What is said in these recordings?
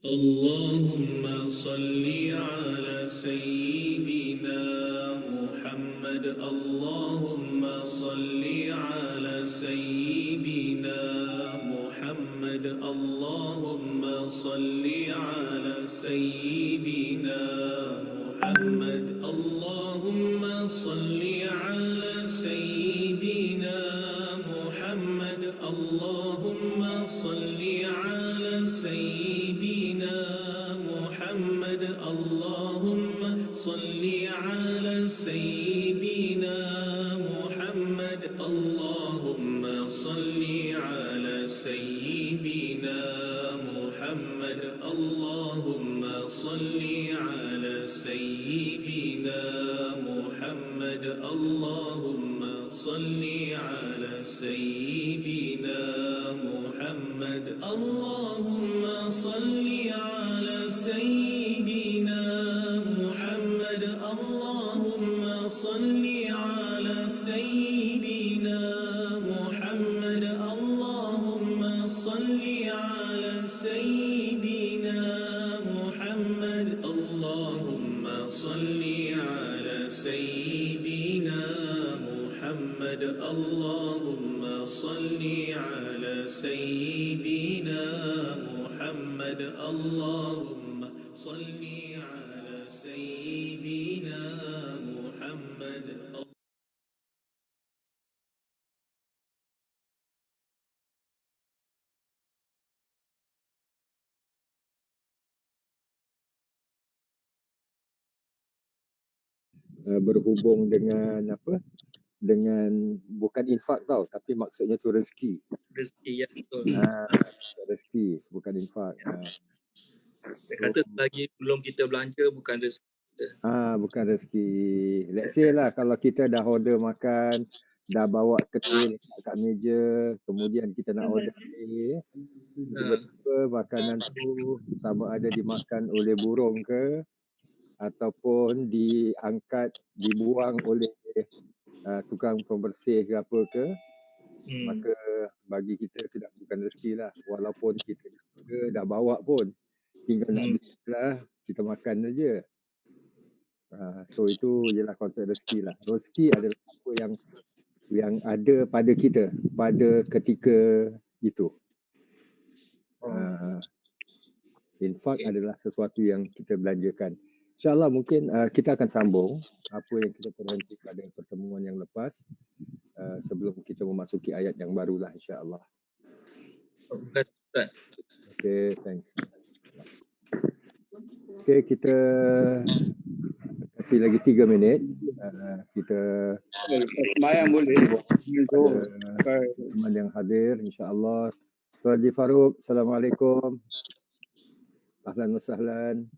اللهم صل على سيدنا محمد. اللهم صل على سيدنا محمد. اللهم صل على سيدنا محمد. اللهم صل على سيدنا محمد. اللهم صل على سيدنا محمد. اللهم صل على سيدنا محمد. اللهم صل على سيدنا محمد. اللهم صل على سيدنا محمد. اللهم صل على سيدنا محمد. اللهم صل على سيدنا محمد. اللهم صل على سيدنا محمد. اللهم صل على سيدنا محمد. اللهم صل على سيدنا محمد. اللهم صل على سيدنا محمد. اللهم صل على سيدنا محمد. Berhubung dengan apa? Dengan bukan infak tau, tapi maksudnya tu rezeki. Rezeki, ya betul. Rezeki bukan infak. Dia kata selagi belum kita belanja bukan rezeki kita. Bukan rezeki. Let's say lah kalau kita dah order makan, dah bawa ketil kat meja, kemudian kita nak order lagi, tiba-tiba makanan tu sama ada dimakan oleh burung ke ataupun diangkat, dibuang oleh tukang pembersih ke apa ke, maka bagi kita tidak bukan rezeki lah. Walaupun kita dah bawa pun, tinggal nak bismillah, kita makan saja. So itu ialah konsep rezeki lah. Rezeki adalah apa yang ada pada kita pada ketika itu. Infak adalah sesuatu yang kita belanjakan. InsyaAllah mungkin kita akan sambung apa yang kita terhenti pada pertemuan yang lepas sebelum kita memasuki ayat yang barulah insyaAllah. Okay, thanks. Okay, kita kasih lagi 3 minit. Kita sembahyang boleh. Teman yang hadir insyaAllah. Tuan Haji Farouk, Assalamualaikum. Ahlan wa sahlan.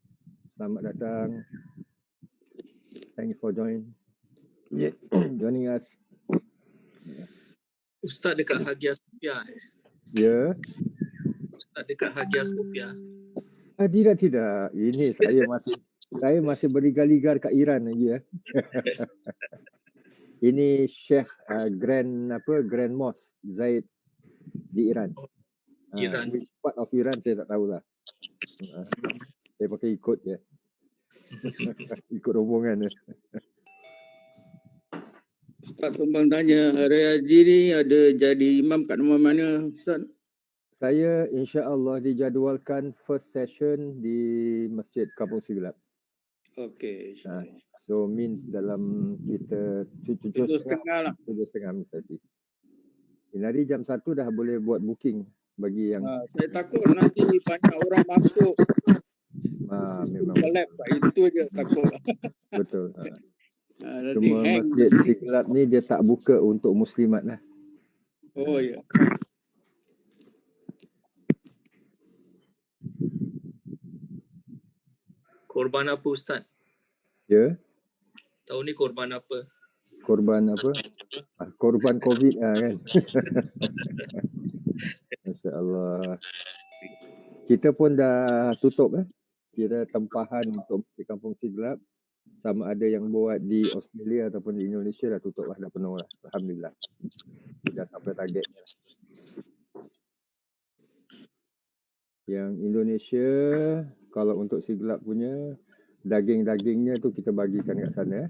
Selamat datang. Thanks for joining us. Ustaz dekat Hagia Sophia. Ya. Ustaz dekat Hagia Sophia. Tidak. Ini saya masih berligar-ligar kat Iran lagi ya. Ini Sheikh Grand Mosque Zaid di Iran. Iran. Which part of Iran saya tak tahulah. Saya pakai ikut je. Ikut rombongan. Ustaz Tumpang tanya, hari haji ni ada jadi imam kat rumah mana Ustaz? Saya insya-Allah dijadualkan first session di Masjid Kampung Siglap. Okey. So means dalam kita 7.30 lah. 7.30 mesti. Ini hari jam 1 dah boleh buat booking bagi yang saya takut nanti banyak orang masuk. Memang collapse itu je takut. Betul. Cuma Masjid Siglap ni dia tak buka untuk muslimat lah. Oh ya. Korban apa Ustaz? Ya. Tahun ni korban apa? Korban apa? Korban COVID kan. Masya-Allah. Kita pun dah tutup kira tempahan untuk Masjid Kampung Siglap. Sama ada yang buat di Australia ataupun di Indonesia dah tutup dah penuh lah. Alhamdulillah. Dah sampai targetnya. Yang Indonesia, kalau untuk Siglap punya, daging-dagingnya tu kita bagikan kat sana.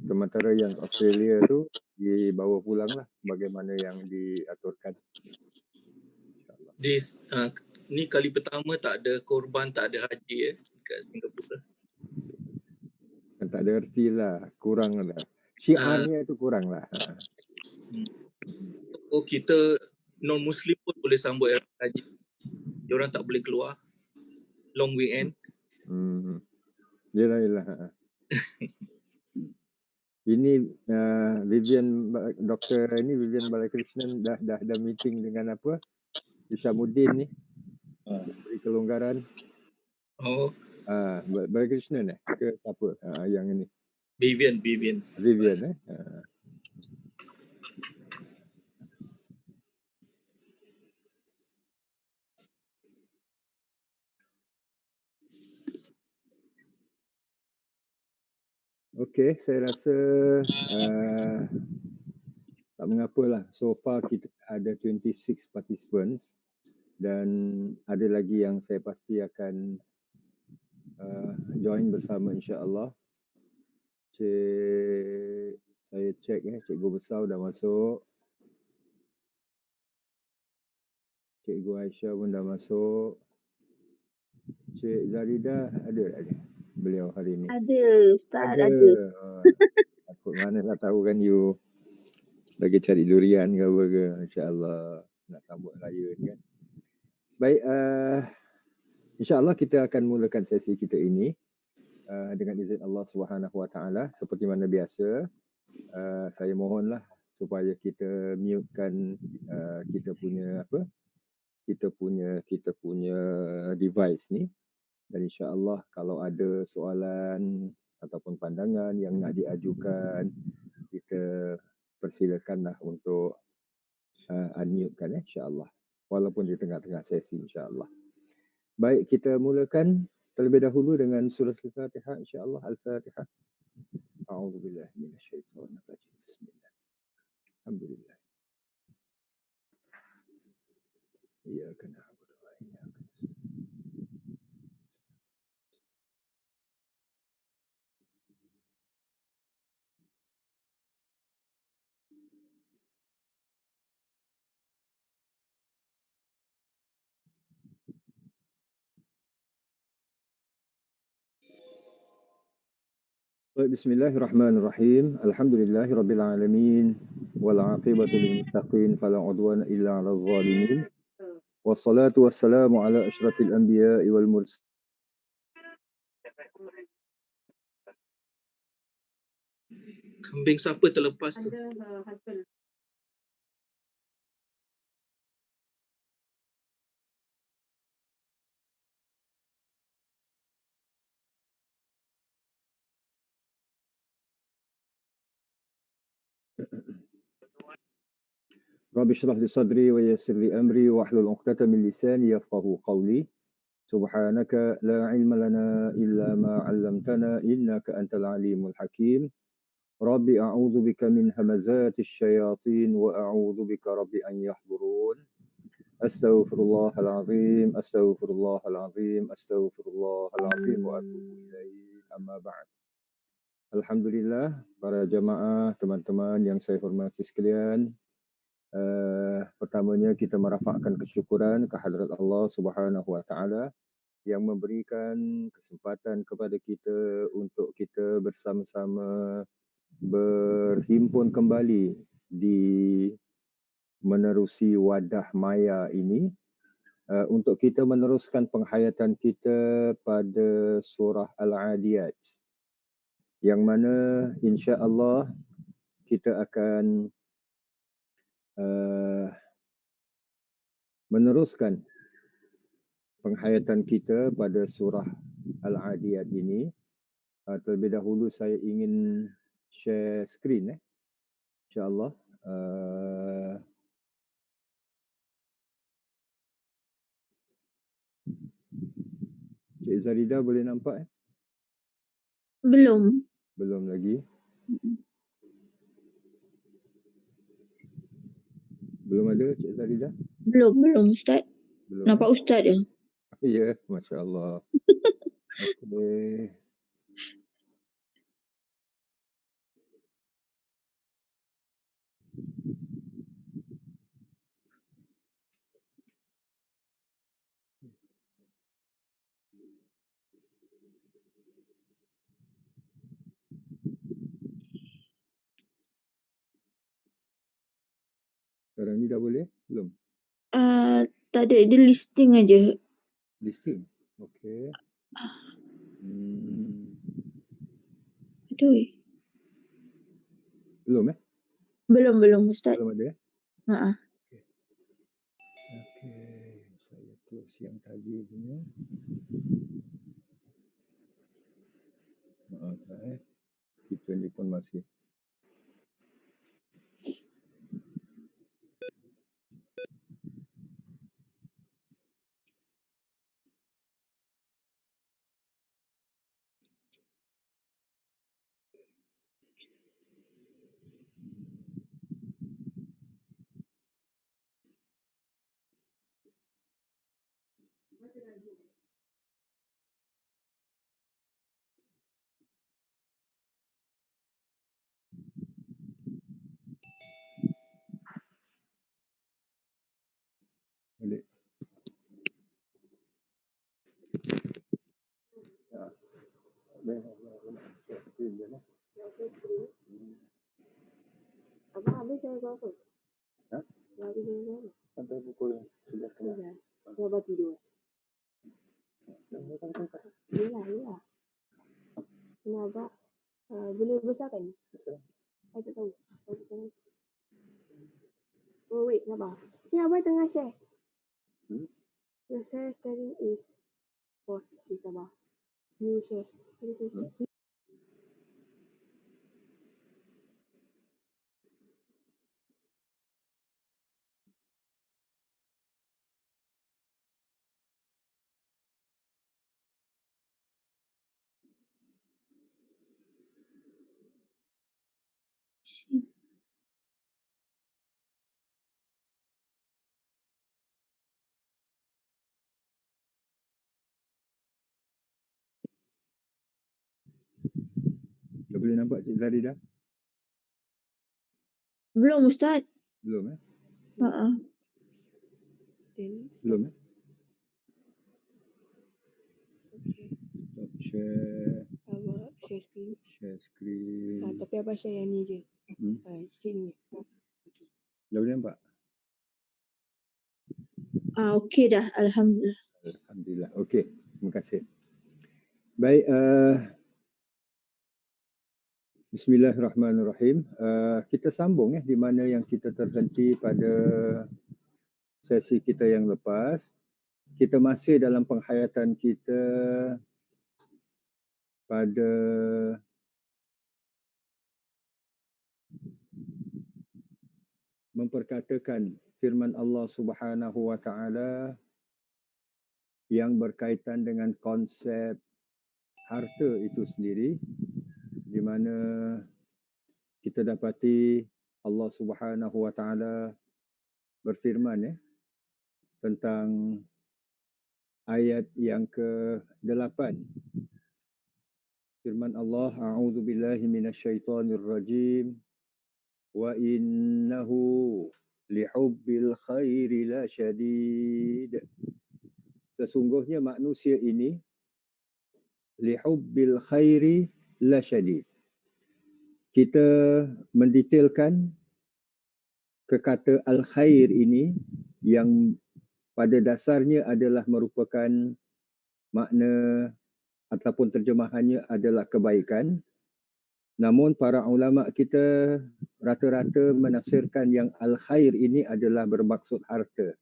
Sementara yang Australia tu dibawa pulang lah bagaimana yang diaturkan. Ni kali pertama tak ada korban, tak ada haji kat Singapura. Tak ada erti lah, kurang lah. Syiarnya tu kurang lah. So, kita non-Muslim pun boleh sambut haji. Diorang tak boleh keluar. Long weekend. Yelah. Ini Vivian Balakrishnan dah meeting dengan apa? Isyamuddin ni. Beri kelonggaran. Oh. Balakrishnan ke apa? Yang ini. Vivian. Okey, saya rasa tak mengapalah. So far kita ada 26 participants dan ada lagi yang saya pasti akan join bersama insya-Allah. Saya cek Cikgu Besar dah masuk. Cikgu Aisyah pun dah masuk. Cik Zarida ada beliau hari ni? Ada, Ustaz ada. Takut mana lah tahu kan you lagi cari durian ke apa ke. InsyaAllah nak sambut raya ni kan. Baik, insyaAllah kita akan mulakan sesi kita ini dengan izin Allah SWT. Seperti mana biasa, saya mohonlah supaya kita mutekan kita punya device ni. Dan insya-Allah kalau ada soalan ataupun pandangan yang nak diajukan, kita persilakanlah untuk unmute-kan insya-Allah. Walaupun di tengah-tengah sesi insya-Allah. Baik, kita mulakan terlebih dahulu dengan surah Al-Fatihah insya-Allah. Al-Fatihah. A'udzubillahi minasyaitonir rajim. Bismillah. Alhamdulillah. Iyyaka na'budu wa iyyaka nasta'in. Bismillahirrahmanirrahim. Alhamdulillahirabbil alamin wal 'aqibatu lil muttaqin fala 'udwana illa 'alal zalimin. Wassalatu wassalamu ala asyrafil anbiya'i wal mursalin. Kambing siapa terlepas tu? Rabbi shrah li sadri wa yassir li amri wahlul 'uqdatam min lisani yafqahu qawli. Subhanaka la 'ilma lana illa ma 'allamtana innaka antal alimul hakim. Rabbi a'udzu bika min hamazatis syayatin wa a'udzu bika rabbi an yahdurun. Astaghfirullahal azim wa atubu ilaihi. Amma ba'd. Alhamdulillah, para jemaah, teman-teman yang saya hormati sekalian. Pertamanya kita merafakkan kesyukuran kehadrat Allah Subhanahu wa taala yang memberikan kesempatan kepada kita untuk kita bersama-sama berhimpun kembali di menerusi wadah maya ini untuk kita meneruskan penghayatan kita pada surah Al-Adiyat, yang mana insya-Allah kita akan meneruskan penghayatan kita pada surah Al-Adiyat ini. Terlebih dahulu saya ingin share screen insya-Allah. Cik Zarida boleh nampak? Belum lagi. Belum ada Cik Zarida? Belum Ustaz. Belum. Nampak Ustaz je. Ya, Masya Allah. Okey. Sekarang ni dah boleh? Belum? Tak ada, dia listing aja. Listing? Okey. Aduh. Belum Belum Ustaz. Belum ada Ha. Okey. Saya close yang tadi punya. Maaf kita ni pun masih balik. Abang habis saya buat apa? Ha? Habis saya buat apa? Sampai pukul 11.30. Saya abang tidur. Yelah. Ini abang boleh besarkan? Saya tak tahu. Oh wait, sabar. Ni abang tengah share. The share sharing is pause. Okay, sabar. You share. Dah boleh nampak Cik Zari dah? Belum Ustaz. Belum Ha. Belum Okay. Stop share. Abang share screen. Share screen. Tapi abang share yang ni je. Sini. Dah boleh nampak? Okey dah, alhamdulillah. Alhamdulillah. Okey, terima kasih. Baik, Bismillahirrahmanirrahim. Kita sambung di mana yang kita terhenti pada sesi kita yang lepas. Kita masih dalam penghayatan kita pada memperkatakan firman Allah Subhanahu wa taala yang berkaitan dengan konsep harta itu sendiri, di mana kita dapati Allah Subhanahu wa taala berfirman tentang ayat yang ke-8. Firman Allah, a'udzu billahi minasyaitonir rajim, wa innahu lihubbil khairi lasyadid. Sesungguhnya manusia ini lihubbil khairi lasyadid. Kita mendetailkan kekata al-khair ini yang pada dasarnya adalah merupakan makna ataupun terjemahannya adalah kebaikan. Namun para ulama kita rata-rata menafsirkan yang al-khair ini adalah bermaksud harta.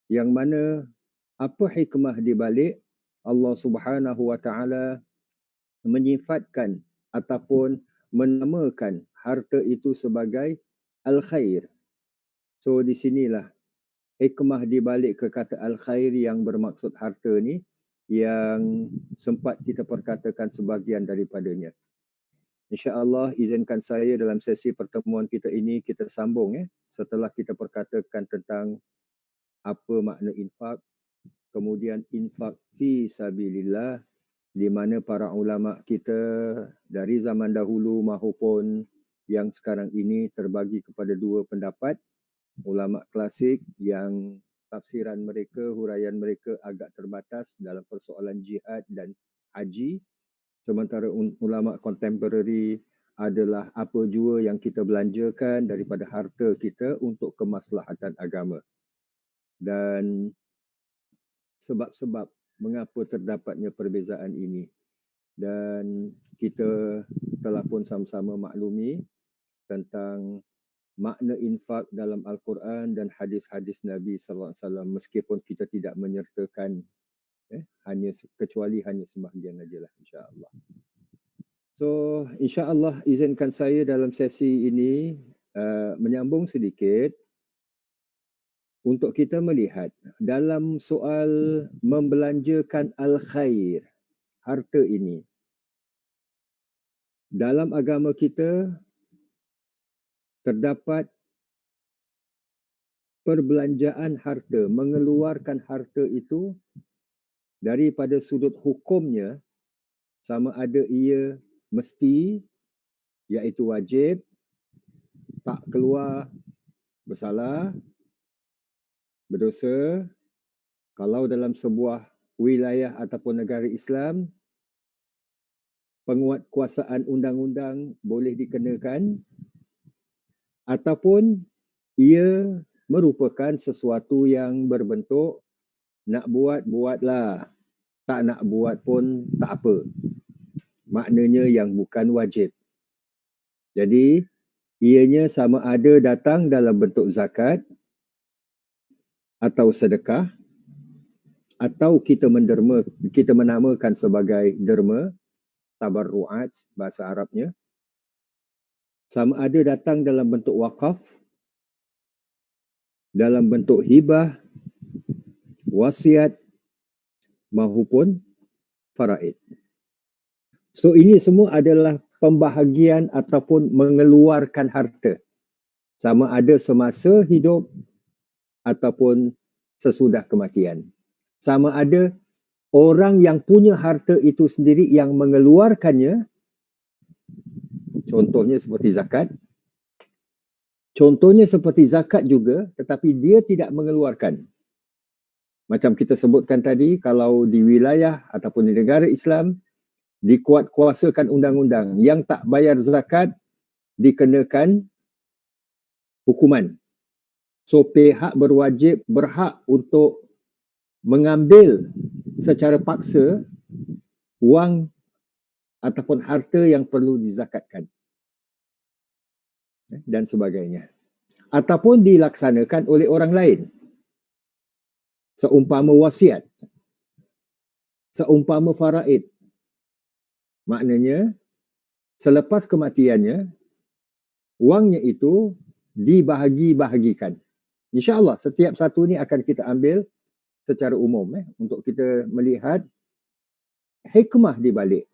Yang mana apa hikmah di balik Allah Subhanahu wa taala menyifatkan ataupun menamakan harta itu sebagai al-khair. So di sinilah hikmah di balik kekata al-khair yang bermaksud harta ni yang sempat kita perkatakan sebahagian daripadanya. InsyaAllah izinkan saya dalam sesi pertemuan kita ini kita sambung setelah kita perkatakan tentang apa makna infak, kemudian infak fi sabilillah, di mana para ulama kita dari zaman dahulu maupun yang sekarang ini terbagi kepada dua pendapat. Ulama klasik yang tafsiran mereka, huraian mereka agak terbatas dalam persoalan jihad dan haji, sementara ulama kontemporari adalah apa jua yang kita belanjakan daripada harta kita untuk kemaslahatan agama. Dan sebab-sebab mengapa terdapatnya perbezaan ini, dan kita telah pun sama-sama maklumi tentang makna infak dalam Al-Quran dan hadis-hadis Nabi SAW, meskipun kita tidak menyertakan kecuali hanya sebahagian sajalah, insya-Allah. So insya-Allah izinkan saya dalam sesi ini menyambung sedikit untuk kita melihat dalam soal membelanjakan al-khair, harta ini. Dalam agama kita terdapat perbelanjaan harta, mengeluarkan harta itu daripada sudut hukumnya, sama ada ia mesti, iaitu wajib, tak keluar, bersalah, berdosa. Kalau dalam sebuah wilayah ataupun negara Islam, penguatkuasaan undang-undang boleh dikenakan, ataupun ia merupakan sesuatu yang berbentuk nak buat, buatlah. Tak nak buat pun tak apa. Maknanya yang bukan wajib. Jadi, ianya sama ada datang dalam bentuk zakat, atau sedekah, atau kita menamakan sebagai derma, tabarru'at bahasa Arabnya. Sama ada datang dalam bentuk wakaf, dalam bentuk hibah, wasiat, maupun faraid. So ini semua adalah pembahagian ataupun mengeluarkan harta. Sama ada semasa hidup ataupun sesudah kematian. Sama ada orang yang punya harta itu sendiri yang mengeluarkannya, contohnya seperti zakat. Contohnya seperti zakat juga, tetapi dia tidak mengeluarkan. Macam kita sebutkan tadi, kalau di wilayah ataupun di negara Islam, dikuatkuasakan undang-undang, yang tak bayar zakat dikenakan hukuman. So pihak berwajib berhak untuk mengambil secara paksa wang ataupun harta yang perlu dizakatkan dan sebagainya, ataupun dilaksanakan oleh orang lain, seumpama wasiat, seumpama faraid. Maknanya selepas kematiannya wangnya itu dibahagi-bahagikan. InsyaAllah setiap satu ni akan kita ambil secara umum untuk kita melihat hikmah di balik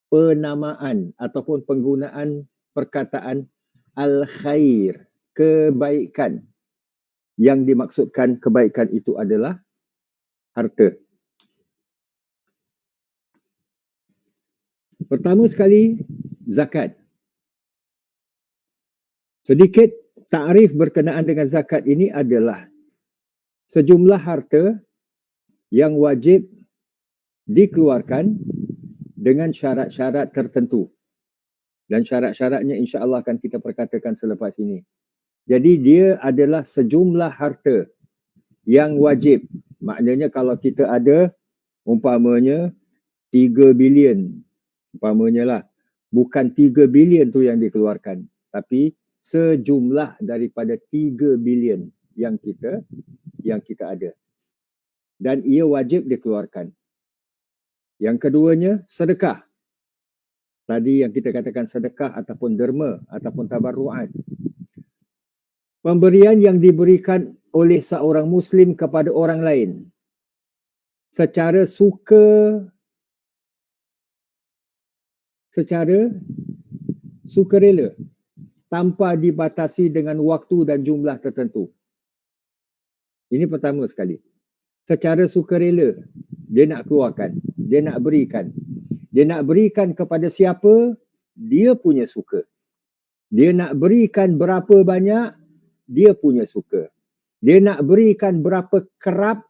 penamaan ataupun penggunaan perkataan al-khair, kebaikan. Yang dimaksudkan kebaikan itu adalah harta. Pertama sekali, zakat. Sedikit takrif berkenaan dengan zakat ini adalah sejumlah harta yang wajib dikeluarkan dengan syarat-syarat tertentu. Dan syarat-syaratnya insya-Allah akan kita perkatakan selepas ini. Jadi dia adalah sejumlah harta yang wajib. Maknanya kalau kita ada umpamanya 3 bilion, umpamanya lah, bukan 3 bilion tu yang dikeluarkan, tapi sejumlah daripada 3 bilion yang kita ada. Dan ia wajib dikeluarkan. Yang keduanya, sedekah. Tadi yang kita katakan sedekah ataupun derma ataupun tabarru'at. Pemberian yang diberikan oleh seorang Muslim kepada orang lain secara sukarela, tanpa dibatasi dengan waktu dan jumlah tertentu. Ini pertama sekali. secara sukarela. Dia nak keluarkan, dia nak berikan. Dia nak berikan kepada siapa, dia punya suka. Dia nak berikan berapa banyak, dia punya suka. Dia nak berikan berapa kerap,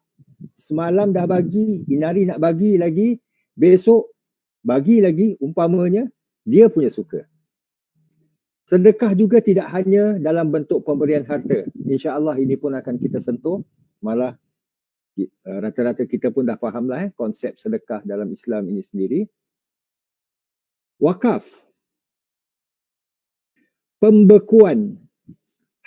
semalam dah bagi, inari nak bagi lagi, besok bagi lagi, umpamanya, dia punya suka. Sedekah juga tidak hanya dalam bentuk pemberian harta. InsyaAllah ini pun akan kita sentuh. Malah rata-rata kita pun dah faham lah konsep sedekah dalam Islam ini sendiri. Wakaf. Pembekuan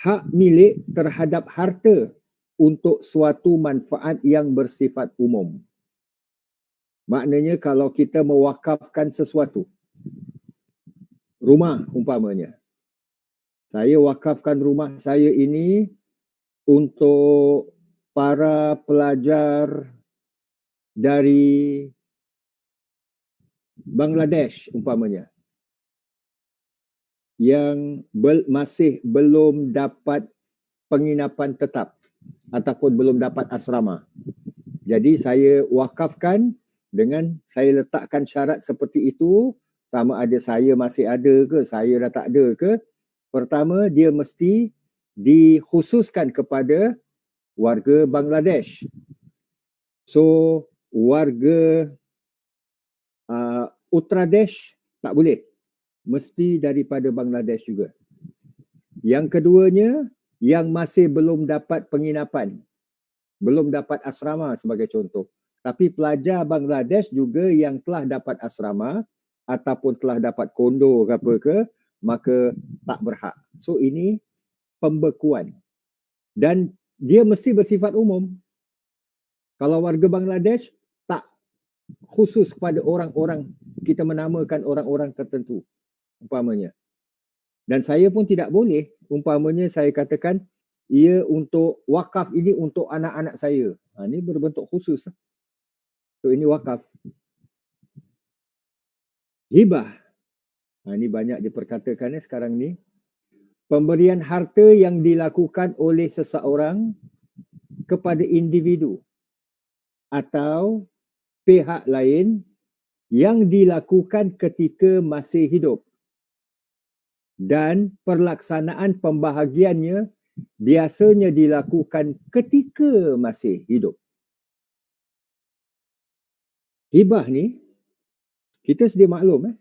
hak milik terhadap harta untuk suatu manfaat yang bersifat umum. Maknanya kalau kita mewakafkan sesuatu, rumah umpamanya, saya wakafkan rumah saya ini untuk para pelajar dari Bangladesh umpamanya yang masih belum dapat penginapan tetap ataupun belum dapat asrama. Jadi saya wakafkan dengan saya letakkan syarat seperti itu, sama ada saya masih ada ke, saya dah tak ada ke. Pertama, dia mesti dikhususkan kepada warga Bangladesh. So, warga Uttradesh tak boleh. Mesti daripada Bangladesh juga. Yang keduanya, yang masih belum dapat penginapan. Belum dapat asrama sebagai contoh. Tapi pelajar Bangladesh juga yang telah dapat asrama ataupun telah dapat kondo ke apa ke, maka tak berhak. So ini pembekuan. Dan dia mesti bersifat umum. Kalau warga Bangladesh, tak khusus kepada orang-orang, kita menamakan orang-orang tertentu, umpamanya. Dan saya pun tidak boleh, umpamanya saya katakan, ia untuk wakaf ini untuk anak-anak saya. Ini berbentuk khusus. So ini wakaf. Hibah. Ini banyak diperkatakan sekarang ni. Pemberian harta yang dilakukan oleh seseorang kepada individu atau pihak lain yang dilakukan ketika masih hidup. Dan pelaksanaan pembahagiannya biasanya dilakukan ketika masih hidup. Hibah ni, kita sedia maklum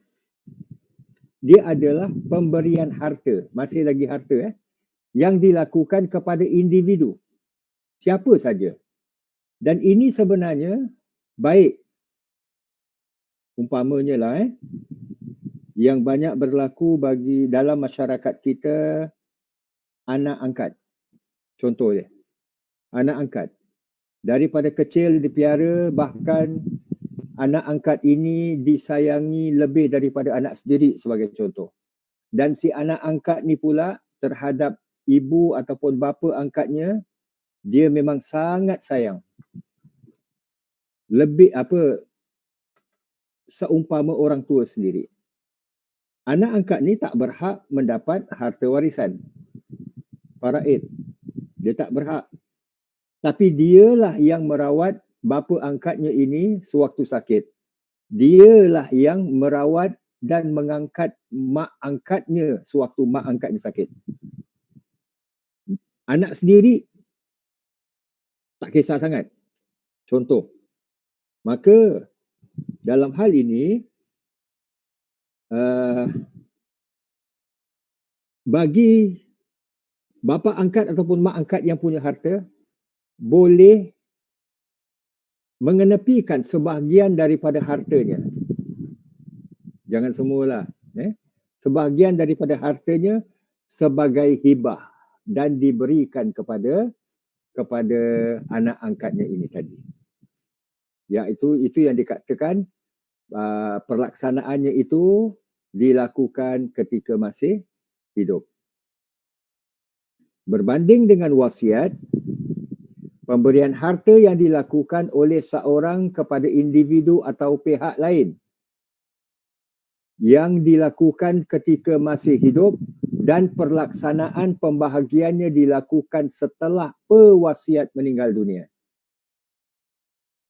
dia adalah pemberian harta, masih lagi harta yang dilakukan kepada individu, siapa saja. Dan ini sebenarnya baik, umpamanya lah yang banyak berlaku bagi dalam masyarakat kita, anak angkat. Contoh dia, anak angkat. Daripada kecil dipiara, bahkan anak angkat ini disayangi lebih daripada anak sendiri sebagai contoh. Dan si anak angkat ni pula terhadap ibu ataupun bapa angkatnya, dia memang sangat sayang. Lebih seumpama orang tua sendiri. Anak angkat ni tak berhak mendapat harta warisan. Faraid. Dia tak berhak. Tapi dialah yang merawat bapa angkatnya ini sewaktu sakit. Dialah yang merawat dan mengangkat mak angkatnya sewaktu mak angkatnya sakit. Anak sendiri tak kisah sangat. Contoh. Maka dalam hal ini bagi bapa angkat ataupun mak angkat yang punya harta boleh mengenepikan sebahagian daripada hartanya. Jangan semualah. Sebahagian daripada hartanya sebagai hibah dan diberikan kepada anak angkatnya ini tadi. Iaitu yang dikatakan perlaksanaannya itu dilakukan ketika masih hidup. Berbanding dengan wasiat, pemberian harta yang dilakukan oleh seorang kepada individu atau pihak lain yang dilakukan ketika masih hidup dan pelaksanaan pembahagiannya dilakukan setelah pewasiat meninggal dunia.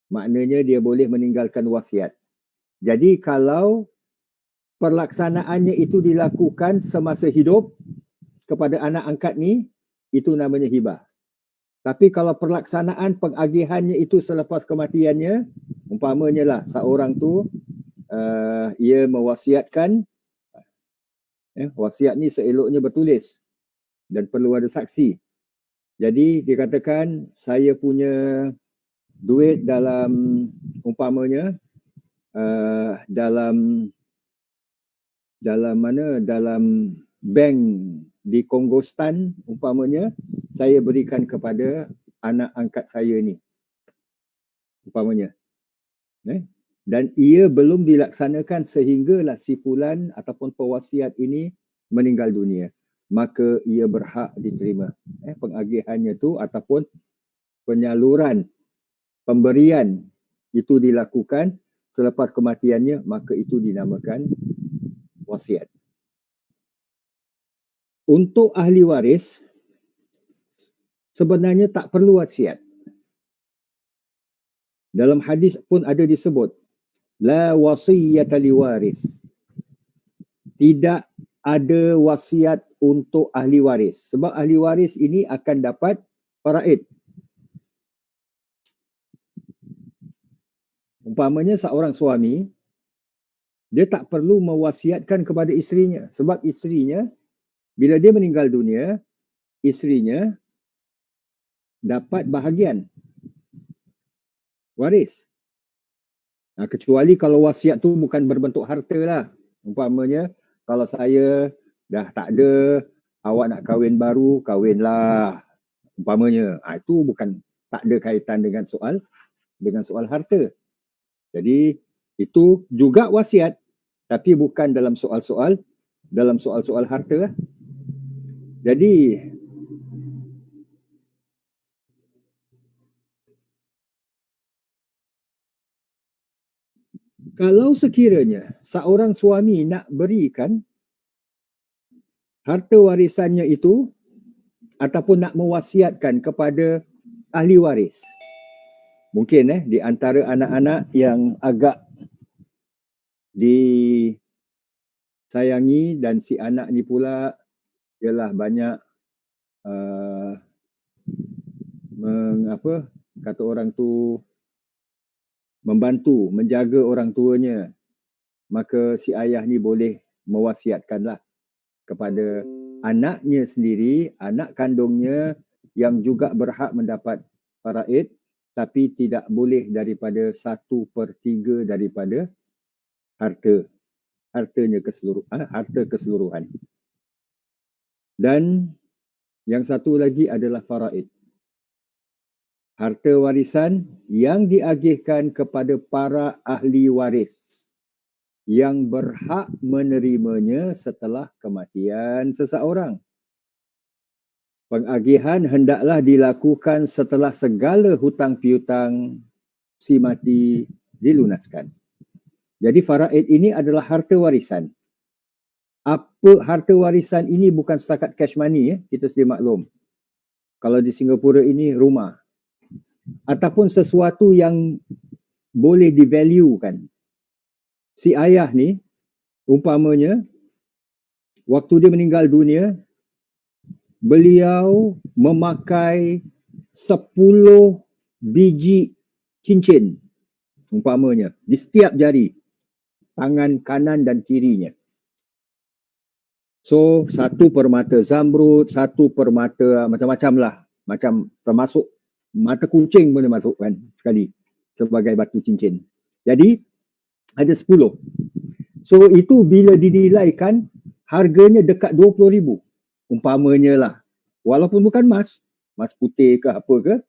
maknanya dia boleh meninggalkan wasiat. Jadi kalau pelaksanaannya itu dilakukan semasa hidup kepada anak angkat ni, itu namanya hibah. Tapi kalau pelaksanaan pengagihannya itu selepas kematiannya, umpamanya lah seorang tu ia mewasiatkan, wasiat ni seeloknya bertulis dan perlu ada saksi. Jadi dikatakan saya punya duit dalam umpamanya dalam bank di Kongostan umpamanya, saya berikan kepada anak angkat saya ni umpamanya, dan ia belum dilaksanakan sehinggalah si fulan ataupun pewasiat ini meninggal dunia, maka ia berhak diterima pengagihannya tu ataupun penyaluran pemberian itu dilakukan selepas kematiannya, maka itu dinamakan wasiat. Untuk ahli waris, sebenarnya tak perlu wasiat. Dalam hadis pun ada disebut, la wasiyata liwaris. Tidak ada wasiat untuk ahli waris. Sebab ahli waris ini akan dapat faraid. Umpamanya seorang suami, dia tak perlu mewasiatkan kepada isterinya. Sebab isterinya, bila dia meninggal dunia, isterinya dapat bahagian waris. Kecuali kalau wasiat tu bukan berbentuk harta lah. Umpamanya, kalau saya dah tak ada, awak nak kahwin baru, kahwinlah. Umpamanya, itu bukan, tak ada kaitan dengan soal harta. Jadi, itu juga wasiat, tapi bukan dalam soal-soal harta lah. Jadi, kalau sekiranya seorang suami nak berikan harta warisannya itu ataupun nak mewasiatkan kepada ahli waris, mungkin di antara anak-anak yang agak disayangi dan si anak ni pula ialah banyak kata orang tu membantu, menjaga orang tuanya, maka si ayah ni boleh mewasiatkanlah kepada anaknya sendiri, anak kandungnya yang juga berhak mendapat faraid, tapi tidak boleh daripada 1/3 daripada hartanya keseluruhan. Dan yang satu lagi adalah faraid. Harta warisan yang diagihkan kepada para ahli waris yang berhak menerimanya setelah kematian seseorang. Pengagihan hendaklah dilakukan setelah segala hutang piutang si mati dilunaskan. Jadi faraid ini adalah harta warisan. Apa harta warisan ini bukan setakat cash money, kita sedia maklum. Kalau di Singapura ini rumah. Ataupun sesuatu yang boleh divaluekan. Si ayah ni, umpamanya, waktu dia meninggal dunia, beliau memakai 10 biji cincin, umpamanya, di setiap jari, tangan kanan dan kirinya. So, 1 permata zamrud, 1 permata macam-macam lah. Macam termasuk mata kucing boleh masukkan sekali sebagai batu cincin. Jadi, ada 10. So, itu bila dinilaikan, harganya dekat 20,000. Umpamanya lah. Walaupun bukan emas putih ke apa ke.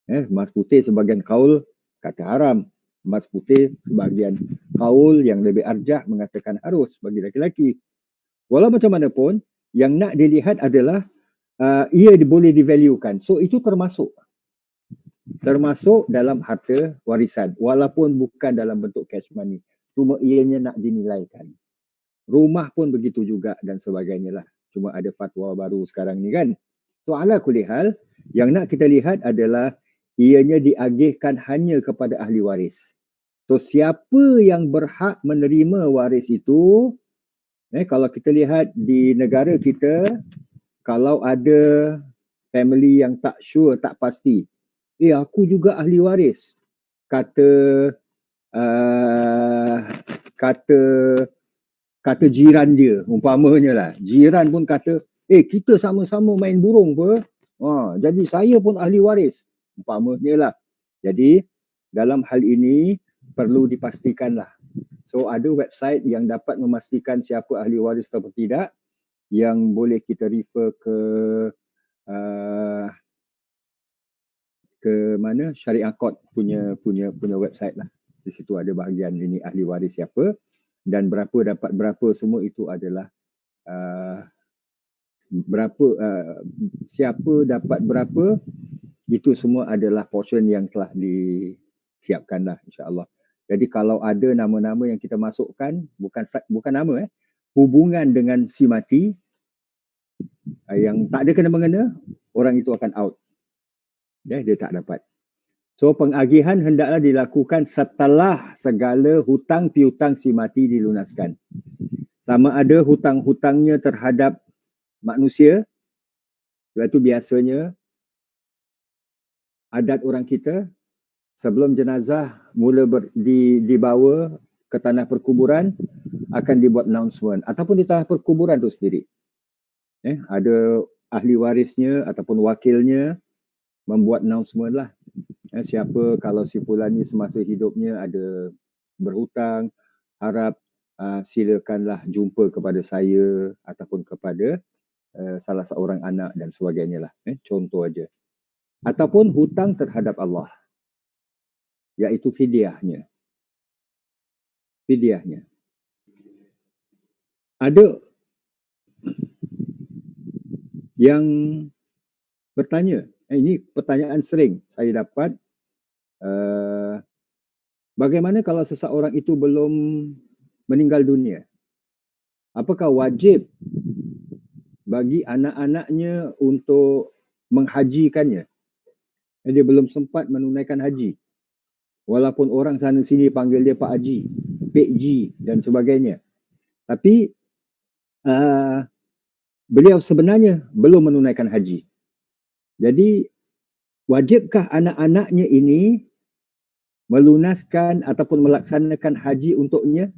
Emas putih sebagian kaul kata haram. Emas putih sebagian kaul yang lebih arjah mengatakan harus bagi lelaki-lelaki. Walau macam mana pun, yang nak dilihat adalah ia boleh divaluekan. So, itu termasuk dalam harta warisan. Walaupun bukan dalam bentuk cash money. Cuma ianya nak dinilaikan. Rumah pun begitu juga dan sebagainya lah. Cuma ada fatwa baru sekarang ni kan. So, ala kulli hal, yang nak kita lihat adalah ianya diagihkan hanya kepada ahli waris. So siapa yang berhak menerima waris itu, kalau kita lihat di negara kita, kalau ada family yang tak sure, tak pasti, aku juga ahli waris, kata jiran dia, umpamanya lah, jiran pun kata, kita sama-sama main burung apa, jadi saya pun ahli waris, umpamanya lah. Jadi dalam hal ini perlu dipastikan lah. So ada website yang dapat memastikan siapa ahli waris atau tidak, yang boleh kita refer ke mana, Syariah Court punya website lah. Di situ ada bahagian ini ahli waris siapa dan berapa dapat berapa, semua itu adalah siapa dapat berapa, itu semua adalah portion yang telah disiapkan lah, insya-Allah. Jadi kalau ada nama-nama yang kita masukkan, bukan nama, hubungan dengan si mati yang tak ada kena-mengena, orang itu akan out. Dia tak dapat. So pengagihan hendaklah dilakukan setelah segala hutang piutang si mati dilunaskan. Sama ada hutang-hutangnya terhadap manusia, iaitu biasanya adat orang kita, sebelum jenazah mula dibawa ke tanah perkuburan, akan dibuat announcement ataupun di tanah perkuburan tu sendiri. Ada ahli warisnya ataupun wakilnya membuat announcement lah. Siapa, kalau si fulan ni semasa hidupnya ada berhutang, harap silakanlah jumpa kepada saya ataupun kepada salah seorang anak dan sebagainya lah. Contoh aja. Ataupun hutang terhadap Allah, iaitu fidyahnya. Ada yang bertanya, ini pertanyaan sering saya dapat, bagaimana kalau seseorang itu belum meninggal dunia? Apakah wajib bagi anak-anaknya untuk menghajikannya? Dia belum sempat menunaikan haji. Walaupun orang sana sini panggil dia Pak Haji, Pek Ji dan sebagainya. Tapi beliau sebenarnya belum menunaikan haji. Jadi wajibkah anak-anaknya ini melunaskan ataupun melaksanakan haji untuknya?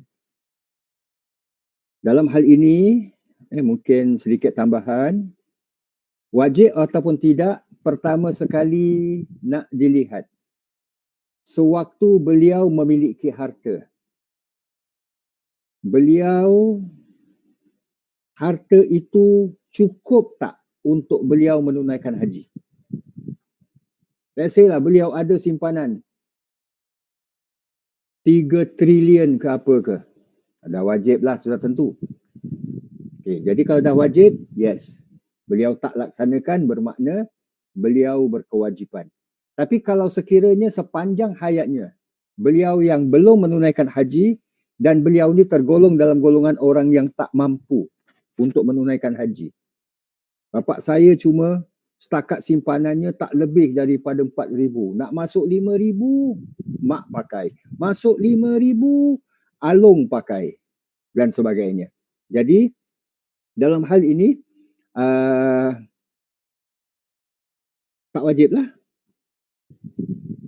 Dalam hal ini, mungkin sedikit tambahan, wajib ataupun tidak, pertama sekali nak dilihat sewaktu beliau memiliki harta. Harta itu cukup tak untuk beliau menunaikan haji? Let's say lah beliau ada simpanan 3 trilion ke apa ke. Dah wajib lah, sudah tentu. Jadi kalau dah wajib, yes. Beliau tak laksanakan bermakna beliau berkewajipan. Tapi kalau sekiranya sepanjang hayatnya beliau yang belum menunaikan haji dan beliau ni tergolong dalam golongan orang yang tak mampu untuk menunaikan haji. Bapak saya cuma setakat simpanannya tak lebih daripada 4,000. Nak masuk 5,000, mak pakai. Masuk 5,000, Along pakai dan sebagainya. Jadi dalam hal ini tak wajib lah.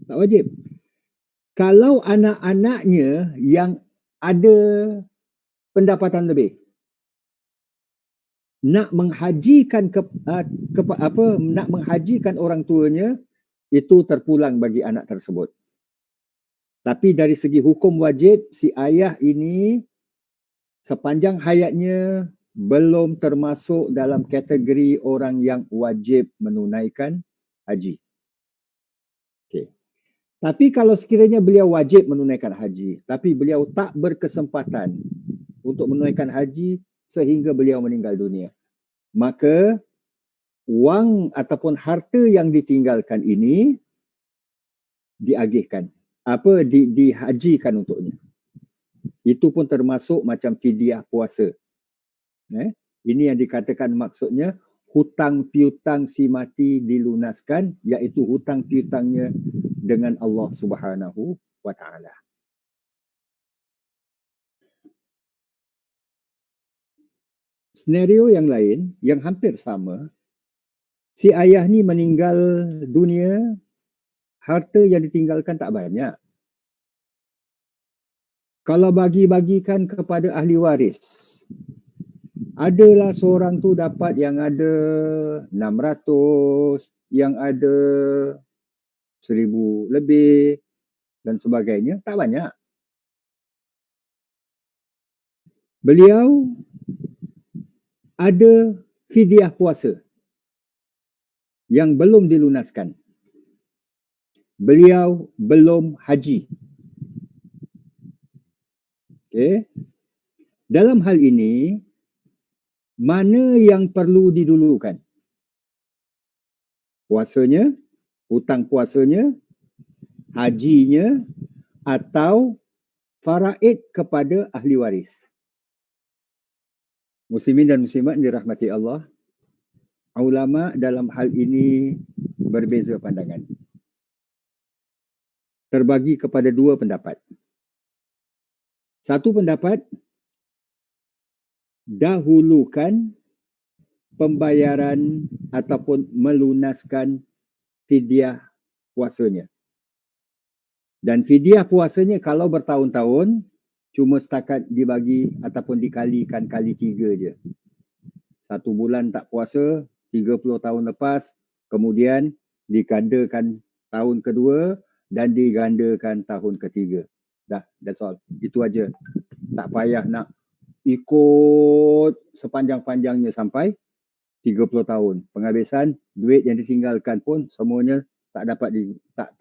Tak wajib. Kalau anak-anaknya yang ada pendapatan lebih, nak menghajikan nak menghajikan orang tuanya, itu terpulang bagi anak tersebut. Tapi dari segi hukum wajib, si ayah ini sepanjang hayatnya belum termasuk dalam kategori orang yang wajib menunaikan haji. Tapi kalau sekiranya beliau wajib menunaikan haji, tapi beliau tak berkesempatan untuk menunaikan haji sehingga beliau meninggal dunia, maka wang ataupun harta yang ditinggalkan ini diagihkan, dihajikan untuknya. Itu pun termasuk macam fidyah puasa. Ini yang dikatakan maksudnya hutang piutang si mati dilunaskan, iaitu hutang piutangnya dengan Allah Subhanahu wa taala. Senario yang lain yang hampir sama, si ayah ni meninggal dunia, harta yang ditinggalkan tak banyak. Kalau bagi-bagikan kepada ahli waris, adalah seorang tu dapat yang ada 600, yang ada 1000 lebih dan sebagainya, tak banyak. Beliau ada fidyah puasa yang belum dilunaskan. Beliau belum haji. Okey. Dalam hal ini, mana yang perlu didulukan? Puasanya, hutang puasanya, hajinya, atau faraid kepada ahli waris? Muslimin dan muslimat dirahmati Allah, ulama dalam hal ini berbeza pandangan. Terbagi kepada dua pendapat. Satu pendapat, dahulukan pembayaran ataupun melunaskan fidyah puasanya. Dan fidyah puasanya kalau bertahun-tahun, cuma setakat dibagi ataupun dikalikan kali 3 je. 1 bulan tak puasa, 30 tahun lepas, kemudian digandakan tahun kedua dan digandakan tahun ketiga. Dah, that's all. Itu aja. Tak payah nak ikut sepanjang-panjangnya sampai 30 tahun. Penghabisan duit yang ditinggalkan pun semuanya tak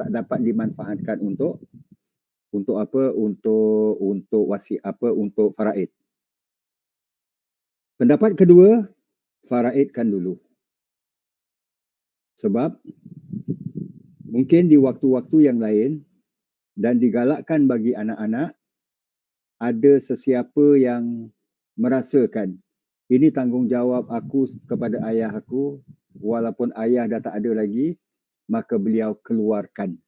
dapat dimanfaatkan untuk apa? Untuk wasiat apa? Untuk faraid. Pendapat kedua, faraidkan dulu. Sebab mungkin di waktu-waktu yang lain dan digalakkan bagi anak-anak, ada sesiapa yang merasakan ini tanggungjawab aku kepada ayah aku, walaupun ayah dah tak ada lagi, maka beliau keluarkan.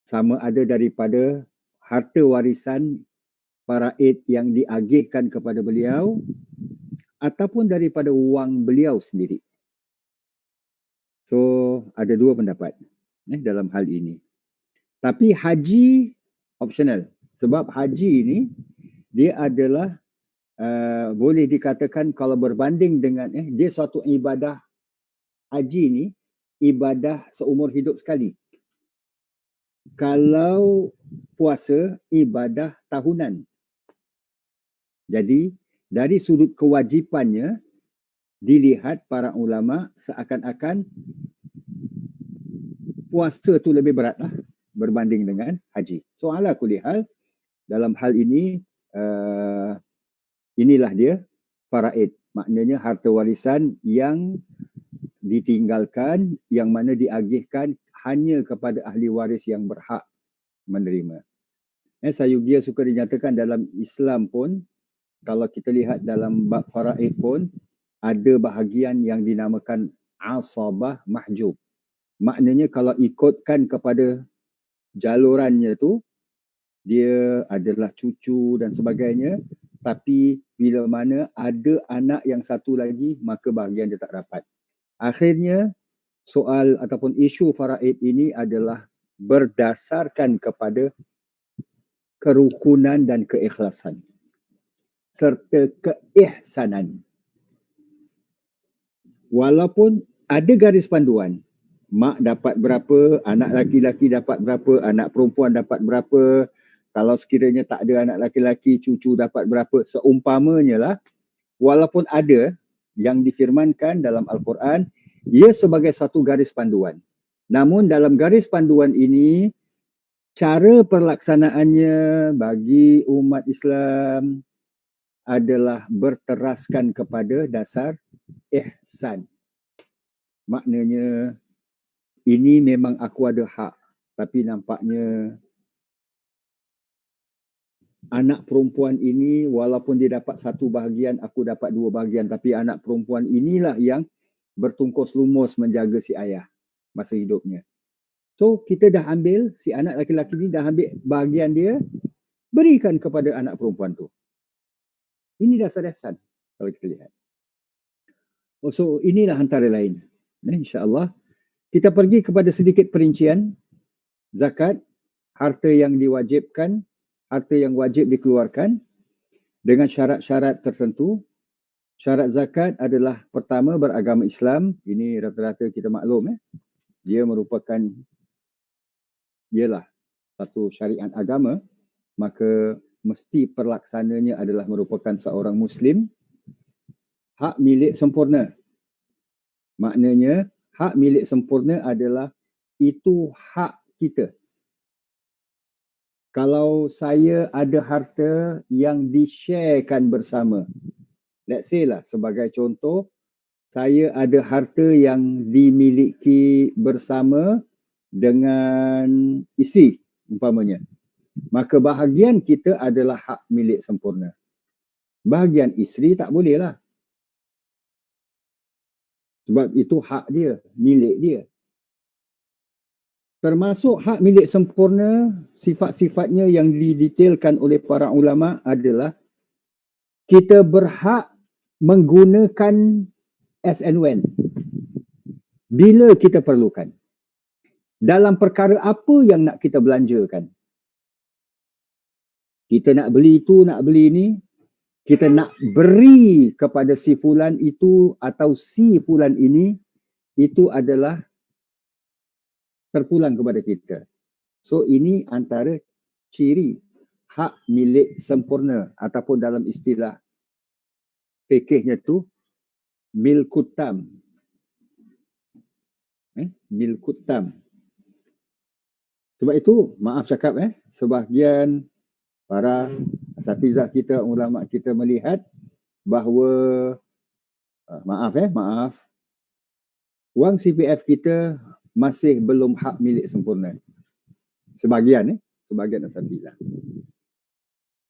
Sama ada daripada harta warisan faraid yang diagihkan kepada beliau ataupun daripada wang beliau sendiri. So, ada dua pendapat dalam hal ini. Tapi haji optional. Sebab haji ini dia adalah boleh dikatakan kalau berbanding dengan dia suatu ibadah. Haji ini ibadah seumur hidup sekali. Kalau puasa ibadah tahunan. Jadi dari sudut kewajipannya dilihat para ulama seakan-akan puasa tu lebih beratlah berbanding dengan haji. So ala kulli hal, dalam hal ini inilah dia faraid. Maknanya harta warisan yang ditinggalkan, yang mana diagihkan hanya kepada ahli waris yang berhak menerima. Sayugia suka dinyatakan dalam Islam pun, kalau kita lihat dalam bab faraid pun, ada bahagian yang dinamakan asabah mahjub. Maknanya kalau ikutkan kepada jalurannya tu, dia adalah cucu dan sebagainya, tapi bila mana ada anak yang satu lagi, maka bahagian dia tak dapat. Akhirnya, soal ataupun isu faraid ini adalah berdasarkan kepada kerukunan dan keikhlasan serta keihsanan. Walaupun ada garis panduan, mak dapat berapa, anak laki-laki dapat berapa, anak perempuan dapat berapa, kalau sekiranya tak ada anak laki-laki, cucu dapat berapa, seumpamanya lah, walaupun ada yang difirmankan dalam Al-Quran, ia sebagai satu garis panduan. Namun dalam garis panduan ini, cara perlaksanaannya bagi umat Islam adalah berteraskan kepada dasar ihsan. Maknanya, ini memang aku ada hak, tapi nampaknya anak perempuan ini walaupun dia dapat satu bahagian, aku dapat dua bahagian, tapi anak perempuan inilah yang bertungkus lumus menjaga si ayah masa hidupnya. So kita dah ambil, si anak laki-laki ni dah ambil bahagian dia, berikan kepada anak perempuan tu. Ini dasar-dasar kalau kita lihat. So inilah antara lain. InsyaAllah kita pergi kepada sedikit perincian zakat, harta yang diwajibkan, harta yang wajib dikeluarkan dengan syarat-syarat tertentu. Syarat zakat adalah pertama beragama Islam. Ini rata-rata kita maklum. Dia merupakan ialah satu syariat agama, maka mesti pelaksananya adalah merupakan seorang Muslim. Hak milik sempurna. Maknanya hak milik sempurna adalah itu hak kita. Kalau saya ada harta yang di-sharekan bersama, let's say lah sebagai contoh, saya ada harta yang dimiliki bersama dengan isteri umpamanya, maka bahagian kita adalah hak milik sempurna. Bahagian isteri tak boleh lah. Sebab itu hak dia, milik dia. Termasuk hak milik sempurna, sifat-sifatnya yang didetailkan oleh para ulama adalah kita berhak menggunakan as and when bila kita perlukan. Dalam perkara apa yang nak kita belanjakan. Kita nak beli itu, nak beli ini, kita nak beri kepada si fulan itu atau si fulan ini, itu adalah terpulang kepada kita. So ini antara ciri hak milik sempurna ataupun dalam istilah fikihnya tu milkut tam. Milkut tam. Sebab itu maaf cakap sebahagian para asatizah kita, ulama kita melihat bahawa maaf wang CPF kita masih belum hak milik sempurna. Sebahagian asatizah.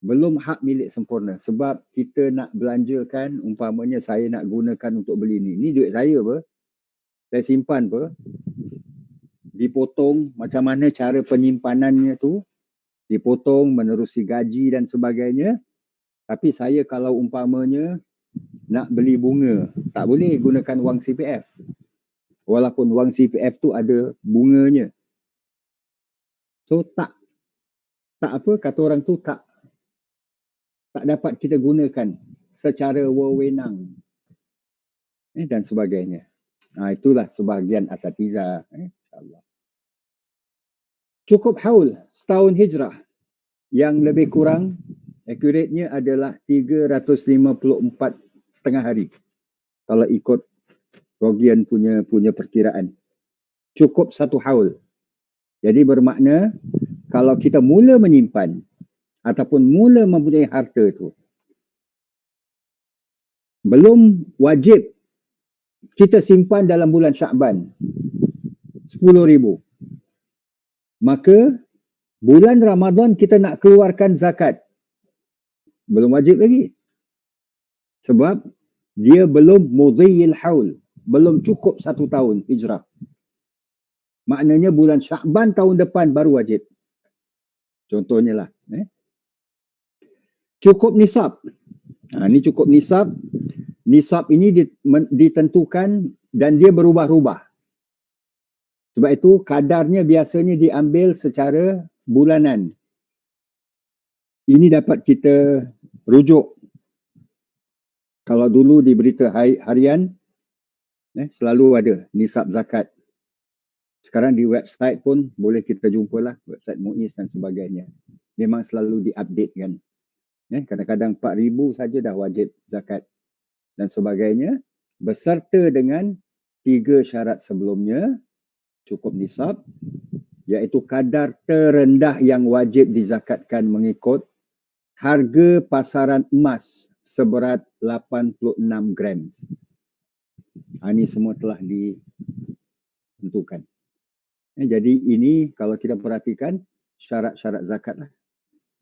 Belum hak milik sempurna sebab kita nak belanjakan, umpamanya saya nak gunakan untuk beli ni. Ni duit saya apa? Saya simpan apa? Dipotong macam mana cara penyimpanannya tu? Dipotong menerusi gaji dan sebagainya. Tapi saya kalau umpamanya nak beli bunga, tak boleh gunakan wang CPF. Walaupun wang CPF tu ada bunganya. So tak apa kata orang tu tak dapat kita gunakan secara wewenang dan sebagainya. Itulah sebahagian asatizah. InsyaAllah. Cukup haul setahun hijrah yang lebih kurang accurate-nya adalah 354 setengah hari. Kalau ikut Rogian punya perkiraan. Cukup satu haul. Jadi bermakna kalau kita mula menyimpan ataupun mula mempunyai harta itu, belum wajib kita simpan dalam bulan Syakban 10,000. Maka bulan Ramadan kita nak keluarkan zakat. Belum wajib lagi. Sebab dia belum mudhiyil haul. Belum cukup 1 tahun hijrah. Maknanya bulan Syakban tahun depan baru wajib. Contohnya lah. Cukup nisab. Ini cukup nisab. Nisab ini ditentukan dan dia berubah-ubah. Sebab itu kadarnya biasanya diambil secara bulanan. Ini dapat kita rujuk. Kalau dulu di berita harian, selalu ada nisab zakat. Sekarang di website pun boleh kita jumpalah, website MUIS dan sebagainya. Memang selalu diupdate kan. Kadang-kadang 4,000 saja dah wajib zakat dan sebagainya. Beserta dengan 3 syarat sebelumnya, cukup nisab, iaitu kadar terendah yang wajib dizakatkan mengikut harga pasaran emas seberat 86 gram. Ini semua telah ditentukan. Jadi ini kalau kita perhatikan syarat-syarat zakat lah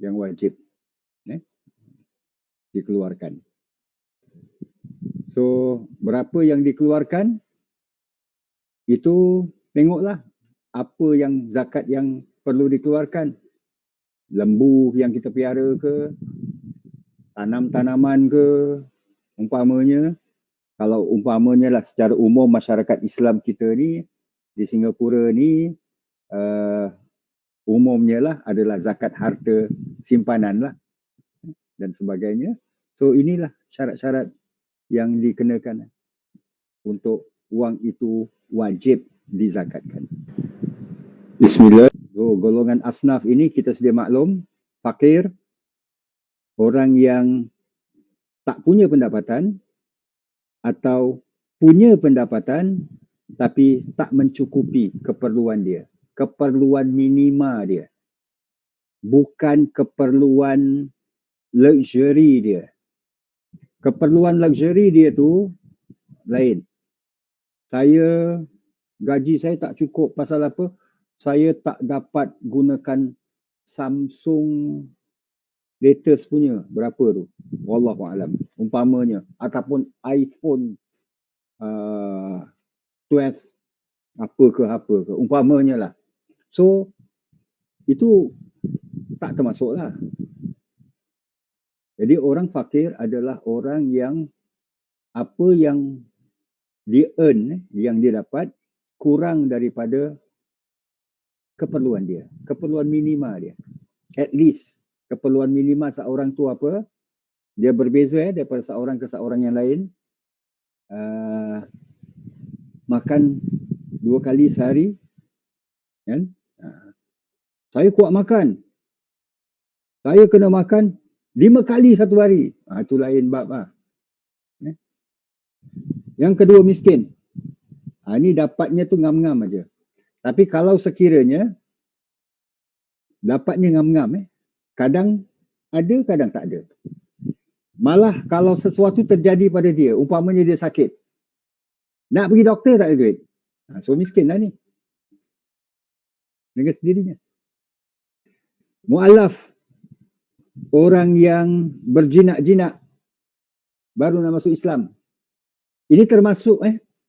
yang wajib. dikeluarkan. So berapa yang dikeluarkan itu tengoklah apa yang zakat yang perlu dikeluarkan. Lembu yang kita piara ke, tanam-tanaman ke, umpamanya. Kalau umpamanya lah secara umum masyarakat Islam kita ni di Singapura ni umumnya lah adalah zakat harta simpanan lah dan sebagainya. So inilah syarat-syarat yang dikenakan untuk wang itu wajib dizakatkan. Bismillah. So, golongan asnaf ini kita sedia maklum, fakir, orang yang tak punya pendapatan atau punya pendapatan tapi tak mencukupi keperluan dia. Keperluan minima dia. Bukan keperluan luxury dia. Keperluan luxury dia tu lain. Saya, gaji saya tak cukup pasal apa? Saya tak dapat gunakan Samsung latest punya. Berapa tu? Wallahualam. Umpamanya. Ataupun iPhone 12 apa ke. Umpamanya lah. So, itu tak termasuk lah. Jadi orang fakir adalah orang yang apa yang dia earn, yang dia dapat kurang daripada keperluan dia. Keperluan minima dia. At least. Keperluan minima seorang tu apa? Dia berbeza daripada seorang ke seorang yang lain. Makan 2 kali sehari. Kan? Saya kuat makan. Saya kena makan 5 kali satu hari. Itu lain bab lah. Yang kedua miskin. Ini dapatnya tu ngam-ngam aja. Tapi kalau sekiranya dapatnya ngam-ngam, kadang ada, kadang tak ada. Malah kalau sesuatu terjadi pada dia, umpamanya dia sakit, nak pergi doktor tak ada duit. So miskin lah ni. Dengan sendirinya. Mu'alaf. Orang yang berjinak-jinak baru nak masuk Islam. Ini termasuk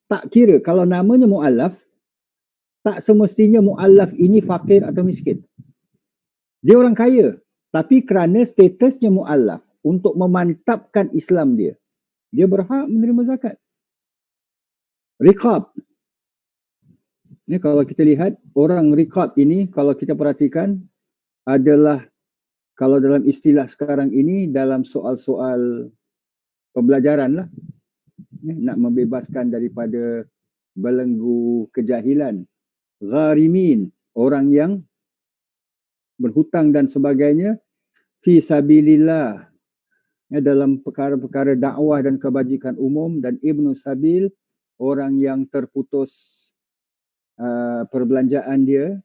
tak kira kalau namanya mu'alaf, tak semestinya mu'alaf ini fakir atau miskin. Dia orang kaya, tapi kerana statusnya mu'alaf untuk memantapkan Islam dia, dia berhak menerima zakat. Riqab. Ini kalau kita lihat orang riqab ini, kalau kita perhatikan adalah, kalau dalam istilah sekarang ini, dalam soal-soal pembelajaran lah, nak membebaskan daripada belenggu kejahilan, gharimin, orang yang berhutang dan sebagainya, fi sabilillah, dalam perkara-perkara dakwah dan kebajikan umum, dan ibnu sabil, orang yang terputus perbelanjaan dia,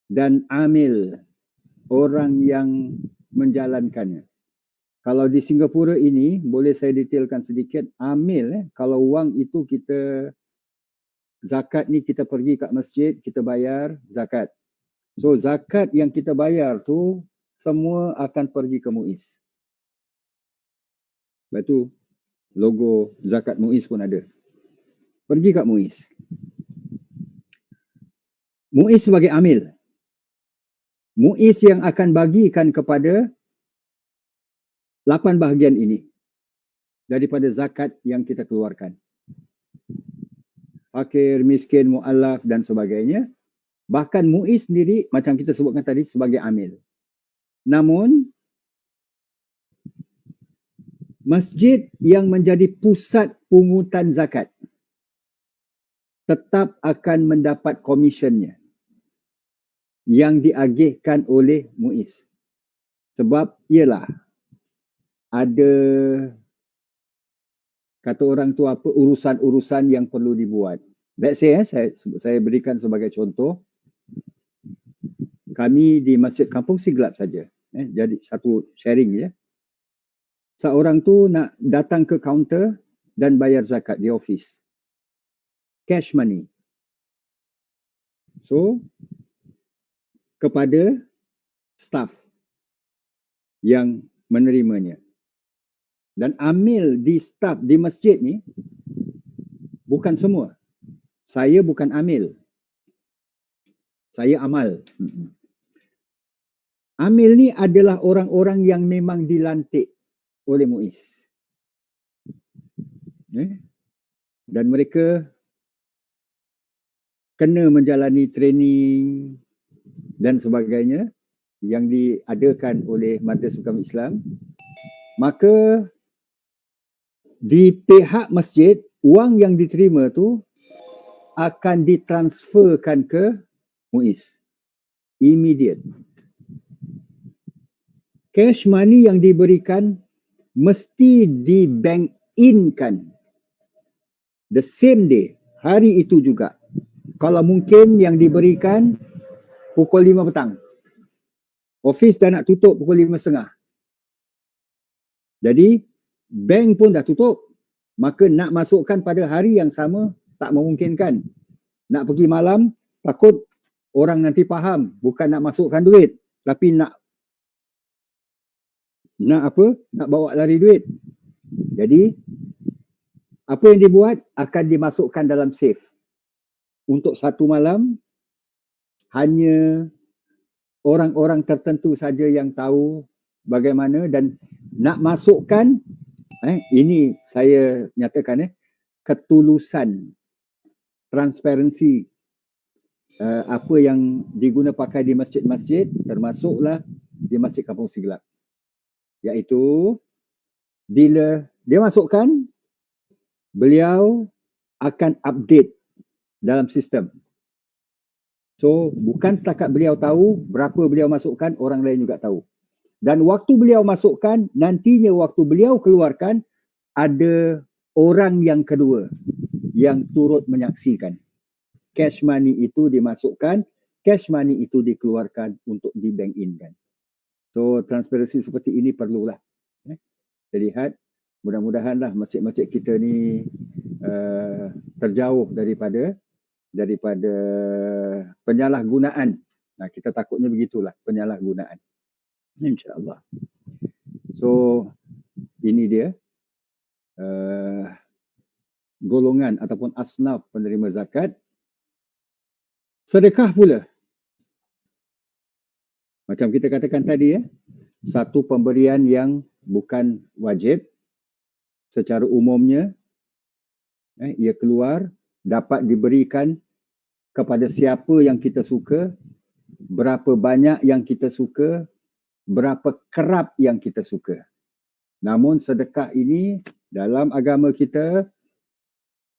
dan amil, orang yang menjalankannya. Kalau di Singapura ini, boleh saya detailkan sedikit, amil, kalau wang itu kita, zakat ni kita pergi kat masjid, kita bayar zakat. So zakat yang kita bayar tu, semua akan pergi ke MUIS. Lepas tu, logo zakat MUIS pun ada. Pergi kat MUIS. MUIS sebagai amil. MUIS yang akan bagikan kepada 8 bahagian ini daripada zakat yang kita keluarkan. Fakir, miskin, mu'alaf dan sebagainya. Bahkan MUIS sendiri, macam kita sebutkan tadi, sebagai amil. Namun, masjid yang menjadi pusat pungutan zakat tetap akan mendapat komisionnya yang diagihkan oleh MUIS. Sebab ialah ada, kata orang tu apa, urusan-urusan yang perlu dibuat. Let's say, saya berikan sebagai contoh, kami di Masjid Kampung Siglap saja. Jadi satu sharing je. Seorang tu nak datang ke kaunter dan bayar zakat di office. Cash money. So, kepada staff. yang menerimanya. Dan amil di staf di masjid ni bukan semua. Saya bukan amil. Saya amal. Amil ni adalah orang-orang yang memang dilantik oleh MUIS. Dan mereka kena menjalani training dan sebagainya yang diadakan oleh Majlis Hukam Islam. Maka di pihak masjid, wang yang diterima tu akan ditransferkan ke MUIS. Immediate. Cash money yang diberikan mesti di bank in-kan. The same day, hari itu juga. Kalau mungkin yang diberikan pukul 5 petang. Office dah nak tutup pukul 5.30. Jadi, bank pun dah tutup. Maka nak masukkan pada hari yang sama tak memungkinkan. Nak pergi malam, takut orang nanti faham. Bukan nak masukkan duit. Tapi nak apa? Nak bawa lari duit. Jadi, apa yang dibuat akan dimasukkan dalam safe. Untuk satu malam, hanya orang-orang tertentu saja yang tahu bagaimana dan nak masukkan, ini saya nyatakan, ketulusan, transparansi apa yang diguna pakai di masjid-masjid, termasuklah di Masjid Kampung Siglap. Iaitu, bila dia masukkan, beliau akan update dalam sistem. So, bukan setakat beliau tahu, berapa beliau masukkan, orang lain juga tahu. Dan waktu beliau masukkan, nantinya waktu beliau keluarkan, ada orang yang kedua yang turut menyaksikan. Cash money itu dimasukkan, cash money itu dikeluarkan untuk di bank in kan. So, transparansi seperti ini perlulah. Terlihat, mudah-mudahanlah masjid-masjid kita ni terjauh daripada penyalahgunaan. Nah, kita takutnya begitulah, penyalahgunaan. InsyaAllah. So, ini dia golongan ataupun asnaf penerima zakat. Sedekah pula. Macam kita katakan tadi, satu pemberian yang bukan wajib. Secara umumnya, ia keluar, dapat diberikan kepada siapa yang kita suka, berapa banyak yang kita suka, berapa kerap yang kita suka. Namun sedekah ini dalam agama kita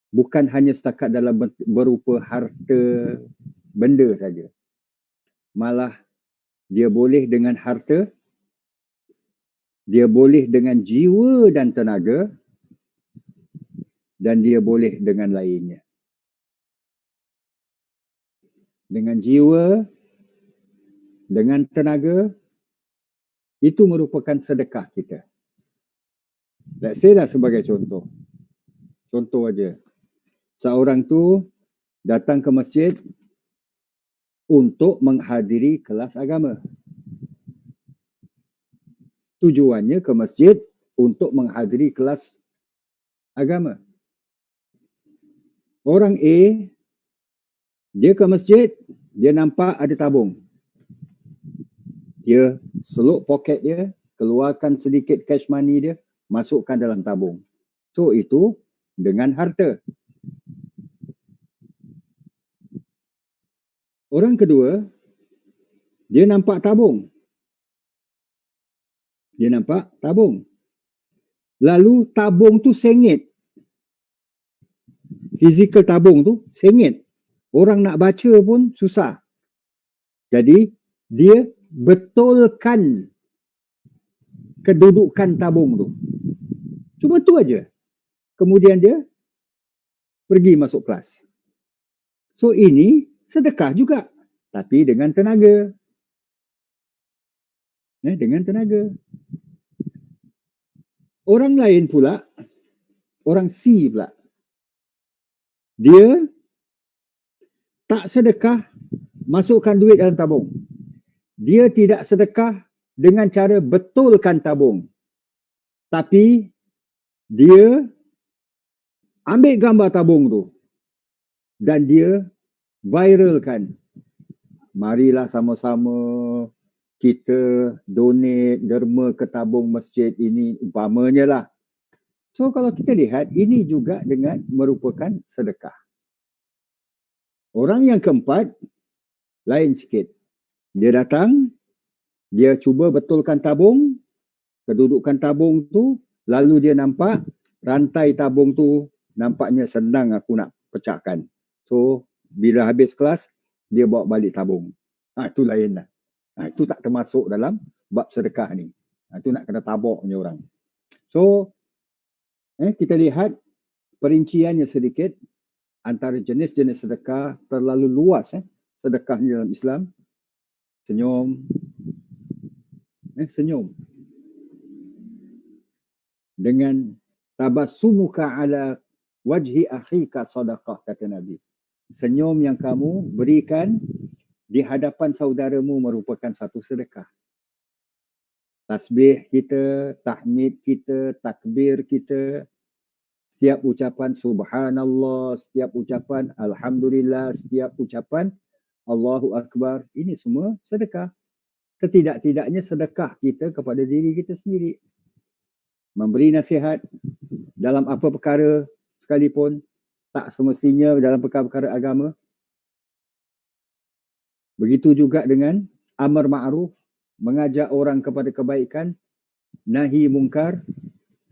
bukan hanya setakat dalam berupa harta benda saja. Malah dia boleh dengan harta, dia boleh dengan jiwa dan tenaga, dan dia boleh dengan lainnya. Dengan jiwa, dengan tenaga, itu merupakan sedekah kita. Let's say lah sebagai contoh. Contoh aja. Seorang tu datang ke masjid untuk menghadiri kelas agama. Tujuannya ke masjid untuk menghadiri kelas agama. Orang A, dia ke masjid, dia nampak ada tabung. Dia seluk poket dia, keluarkan sedikit cash money dia, masukkan dalam tabung. So itu dengan harta. Orang kedua, dia nampak tabung. Dia nampak tabung. Lalu tabung tu sengit. Fizikal tabung tu sengit. Orang nak baca pun susah. Jadi dia betulkan kedudukan tabung tu. Cuma tu aja. Kemudian dia pergi masuk kelas. So ini sedekah juga, tapi dengan tenaga. Dengan tenaga. Orang lain pula, orang C pula, dia tak sedekah masukkan duit dalam tabung. Dia tidak sedekah dengan cara betulkan tabung. Tapi dia ambil gambar tabung tu dan dia viralkan. Marilah sama-sama kita donate derma ke tabung masjid ini, umpamanya lah. So kalau kita lihat, ini juga dengan merupakan sedekah. Orang yang keempat, lain sikit. Dia datang, dia cuba betulkan tabung, kedudukan tabung tu, lalu dia nampak rantai tabung tu nampaknya senang aku nak pecahkan. So, bila habis kelas, dia bawa balik tabung. Itu lain lah. Itu tak termasuk dalam bab sedekah ni. Itu nak kena tabok punya orang. So, kita lihat perinciannya sedikit antara jenis-jenis sedekah terlalu luas. Sedekah dalam Islam. Senyum. Senyum. Dengan tabassumuka ala wajhi akhika sadaqah, kata Nabi. Senyum yang kamu berikan di hadapan saudaramu merupakan satu sedekah. Tasbih kita, tahmid kita, takbir kita, setiap ucapan subhanallah, setiap ucapan alhamdulillah, setiap ucapan Allahu Akbar, ini semua sedekah. Setidak-tidaknya sedekah kita kepada diri kita sendiri. Memberi nasihat dalam apa perkara sekalipun, tak semestinya dalam perkara-perkara agama. Begitu juga dengan amar ma'ruf, mengajak orang kepada kebaikan, nahi mungkar,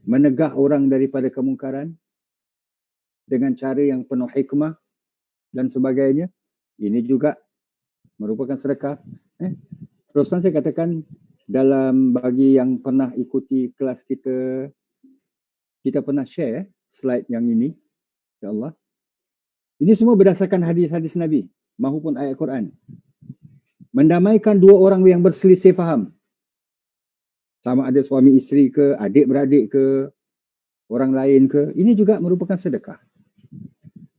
menegah orang daripada kemungkaran dengan cara yang penuh hikmah dan sebagainya. Ini juga merupakan sedekah. Terus saya katakan, dalam bagi yang pernah ikuti kelas kita, kita pernah share slide yang ini, insya-Allah. Ini semua berdasarkan hadis-hadis Nabi maupun ayat Quran. Mendamaikan dua orang yang berselisih faham. Sama ada suami isteri ke, adik-beradik ke, orang lain ke, ini juga merupakan sedekah.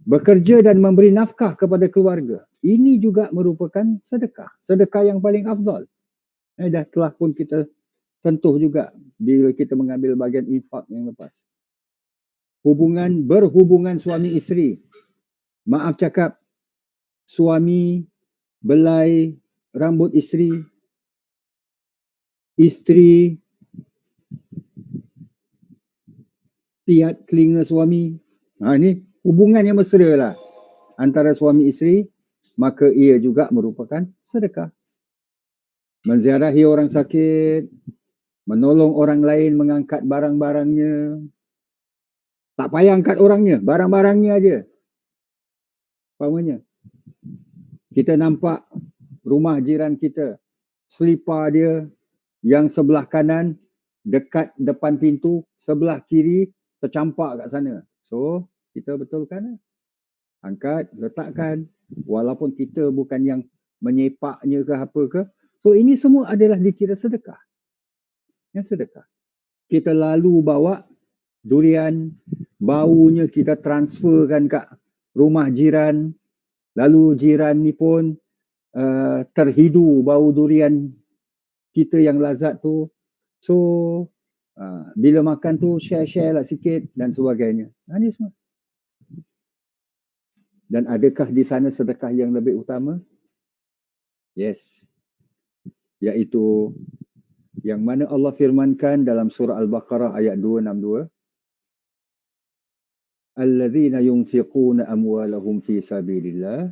Bekerja dan memberi nafkah kepada keluarga, ini juga merupakan sedekah. Sedekah yang paling afdal. Dah telah pun kita sentuh juga bila kita mengambil bahagian infak yang lepas. Berhubungan suami isteri. Maaf cakap, suami belai rambut isteri, isteri piat telinga suami. Ini hubungan yang mesra lah antara suami isteri, maka ia juga merupakan sedekah. Menziarahi orang sakit, menolong orang lain mengangkat barang-barangnya. Tak payah angkat orangnya, barang-barangnya aja. Umpamanya, kita nampak rumah jiran kita, selipar dia yang sebelah kanan dekat depan pintu, sebelah kiri tercampak kat sana. So, kita betulkan, angkat, letakkan, walaupun kita bukan yang menyepaknya ke apa ke. So, ini semua adalah dikira sedekah. Yang sedekah. Kita lalu bawa durian, baunya kita transferkan kat rumah jiran, lalu jiran ni pun terhidu bau durian kita yang lazat tu. So, bila makan tu share-share lah sikit dan sebagainya. Ini semua. Dan adakah di sana sedekah yang lebih utama? Yes. Iaitu yang mana Allah firmankan dalam surah Al-Baqarah ayat 262. Alladzina yunfiquna amwalahum fi sabilillah.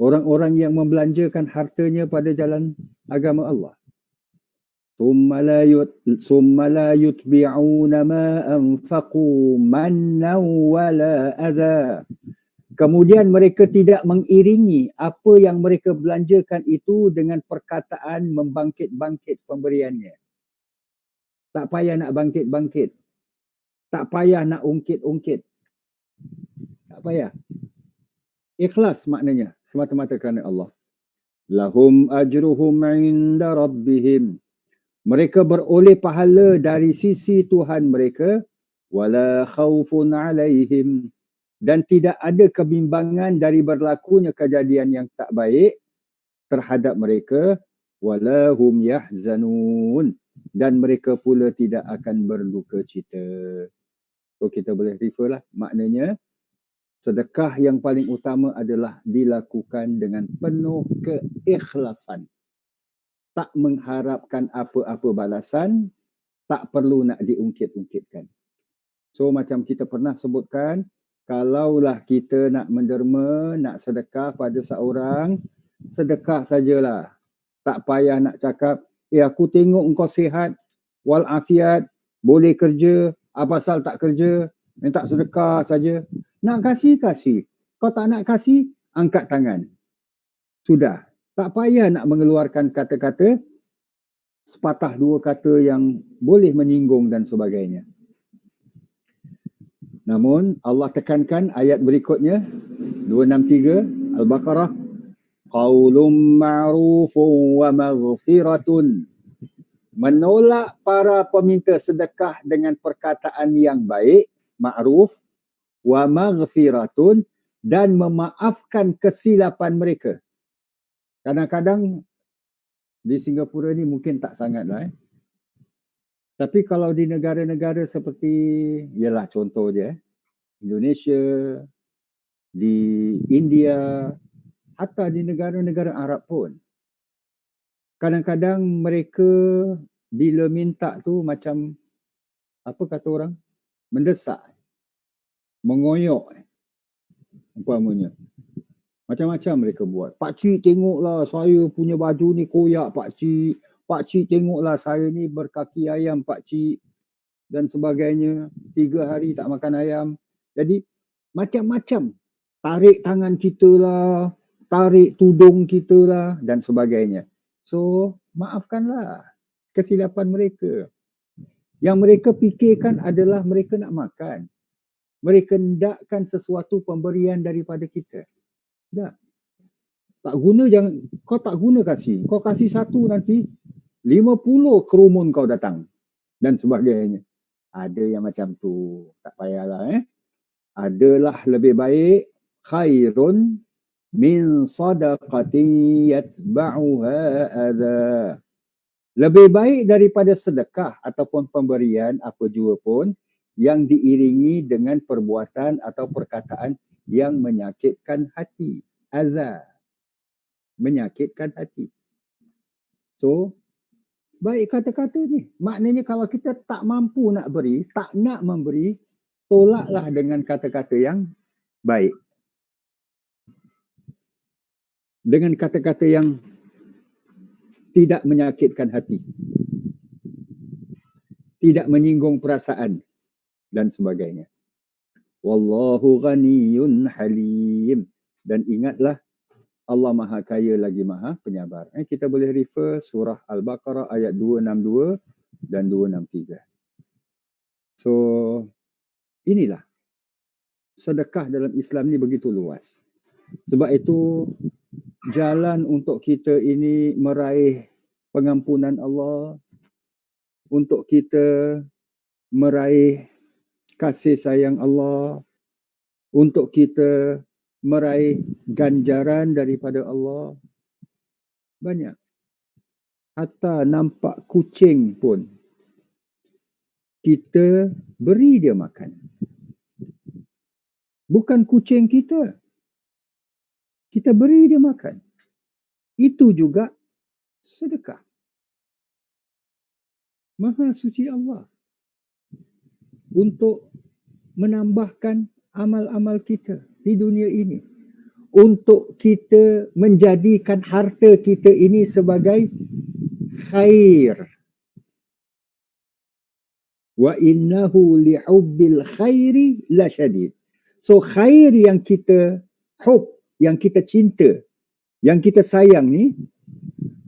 Orang-orang yang membelanjakan hartanya pada jalan agama Allah. Summa la yutbi'una ma anfaqu mannan wala adha. Kemudian mereka tidak mengiringi apa yang mereka belanjakan itu dengan perkataan membangkit-bangkit pemberiannya. Tak payah nak bangkit-bangkit. Tak payah nak ungkit-ungkit. Tak payah. Ikhlas maknanya, semata-mata kerana Allah. Lahum ajruhum inda rabbihim. Mereka beroleh pahala dari sisi Tuhan mereka. Wala khawfun alaihim. Dan tidak ada kebimbangan dari berlakunya kejadian yang tak baik terhadap mereka. wala hum yahzanun, dan mereka pula tidak akan berduka cita. So kita boleh refer lah, maknanya sedekah yang paling utama adalah dilakukan dengan penuh keikhlasan. Tak mengharapkan apa-apa balasan, tak perlu nak diungkit-ungkitkan. So macam kita pernah sebutkan, kalaulah kita nak menderma, nak sedekah pada seorang, sedekah sajalah. Tak payah nak cakap, aku tengok engkau sihat, walafiat, boleh kerja, apa pasal tak kerja, minta sedekah saja. Nak kasih. Kau tak nak kasih, angkat tangan. Sudah. Tak payah nak mengeluarkan kata-kata, sepatah dua kata yang boleh menyinggung dan sebagainya. Namun Allah tekankan ayat berikutnya, 263 Al-Baqarah, qaulun ma'rufun wa maghfiratun. Menolak para peminta sedekah dengan perkataan yang baik, ma'ruf, wa maghfiratun, dan memaafkan kesilapan mereka. Kadang-kadang di Singapura ni mungkin tak sangat lah. Tapi kalau di negara-negara seperti, ialah contoh je, Indonesia, di India, hatta di negara-negara Arab pun, kadang-kadang mereka bila minta tu macam, apa kata orang, mendesak, mengoyok, umpamanya. Macam-macam mereka buat. Pakcik tengoklah saya punya baju ni koyak pakcik. Pakcik tengoklah saya ni berkaki ayam pakcik. Dan sebagainya. 3 hari tak makan ayam. Jadi macam-macam. Tarik tangan kita lah. Tarik tudung kita lah. Dan sebagainya. So maafkanlah kesilapan mereka. Yang mereka fikirkan adalah mereka nak makan. Mereka hendakkan sesuatu pemberian daripada kita. Tak guna, jangan, kau tak guna kasih. Kau kasih satu nanti 50 kerumun kau datang dan sebagainya. Ada yang macam tu, tak payahlah. Adalah lebih baik khairun min sadaqati yatba'uha adha. Lebih baik daripada sedekah ataupun pemberian apa jua pun yang diiringi dengan perbuatan atau perkataan yang menyakitkan hati. Azza, menyakitkan hati. So, baik kata-kata ni. Maknanya kalau kita tak mampu nak beri, tak nak memberi, tolaklah dengan kata-kata yang baik. Dengan kata-kata yang tidak menyakitkan hati. Tidak menyinggung perasaan dan sebagainya. Wallahu ghaniyun halim. Dan ingatlah, Allah Maha Kaya lagi Maha Penyabar. Kita boleh refer surah Al-Baqarah ayat 262 dan 263. So, inilah. Sedekah dalam Islam ni begitu luas. Sebab itu, jalan untuk kita ini meraih pengampunan Allah, untuk kita meraih kasih sayang Allah, untuk kita meraih ganjaran daripada Allah. Banyak. Hatta nampak kucing pun kita beri dia makan. Bukan kucing kita. Kita beri dia makan. Itu juga sedekah. Maha suci Allah untuk menambahkan amal-amal kita di dunia ini, untuk kita menjadikan harta kita ini sebagai khair. Wa innahu li'ubbil khairi lasyadid. So khair yang kita hub, yang kita cinta, yang kita sayang ni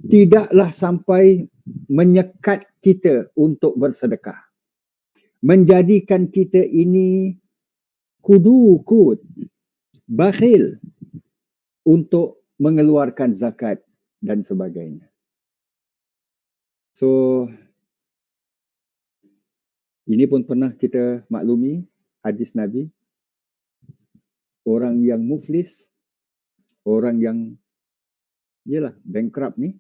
tidaklah sampai menyekat kita untuk bersedekah. Menjadikan kita ini kudukut, bakhil untuk mengeluarkan zakat dan sebagainya. So, ini pun pernah kita maklumi hadis Nabi. Orang yang muflis, orang yang bankrupt ni,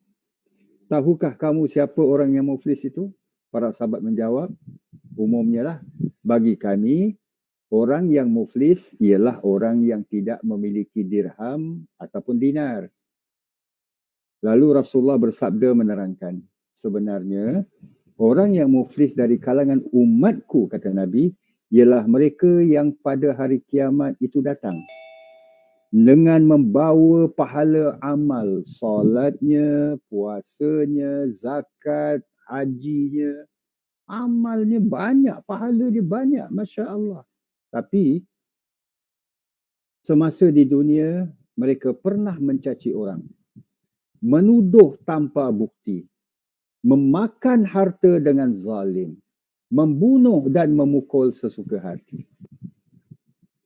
tahukah kamu siapa orang yang muflis itu? Para sahabat menjawab, umumnya lah, bagi kami, orang yang muflis ialah orang yang tidak memiliki dirham ataupun dinar. Lalu Rasulullah bersabda menerangkan, sebenarnya orang yang muflis dari kalangan umatku, kata Nabi, ialah mereka yang pada hari kiamat itu datang dengan membawa pahala amal, solatnya, puasanya, zakat, hajinya, amalnya banyak, pahala dia banyak, Masya Allah. Tapi semasa di dunia, mereka pernah mencaci orang, menuduh tanpa bukti, memakan harta dengan zalim, membunuh dan memukul sesuka hati.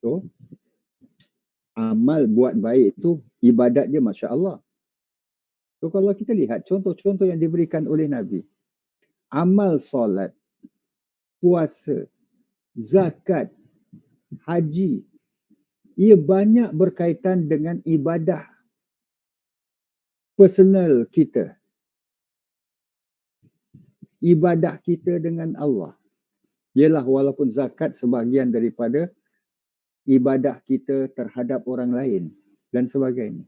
So, amal buat baik itu ibadat dia Masya Allah. So, kalau kita lihat contoh-contoh yang diberikan oleh Nabi, amal solat, puasa, zakat, haji, ia banyak berkaitan dengan ibadah personal kita. Ibadah kita dengan Allah. Ialah walaupun zakat sebahagian daripada ibadah kita terhadap orang lain dan sebagainya.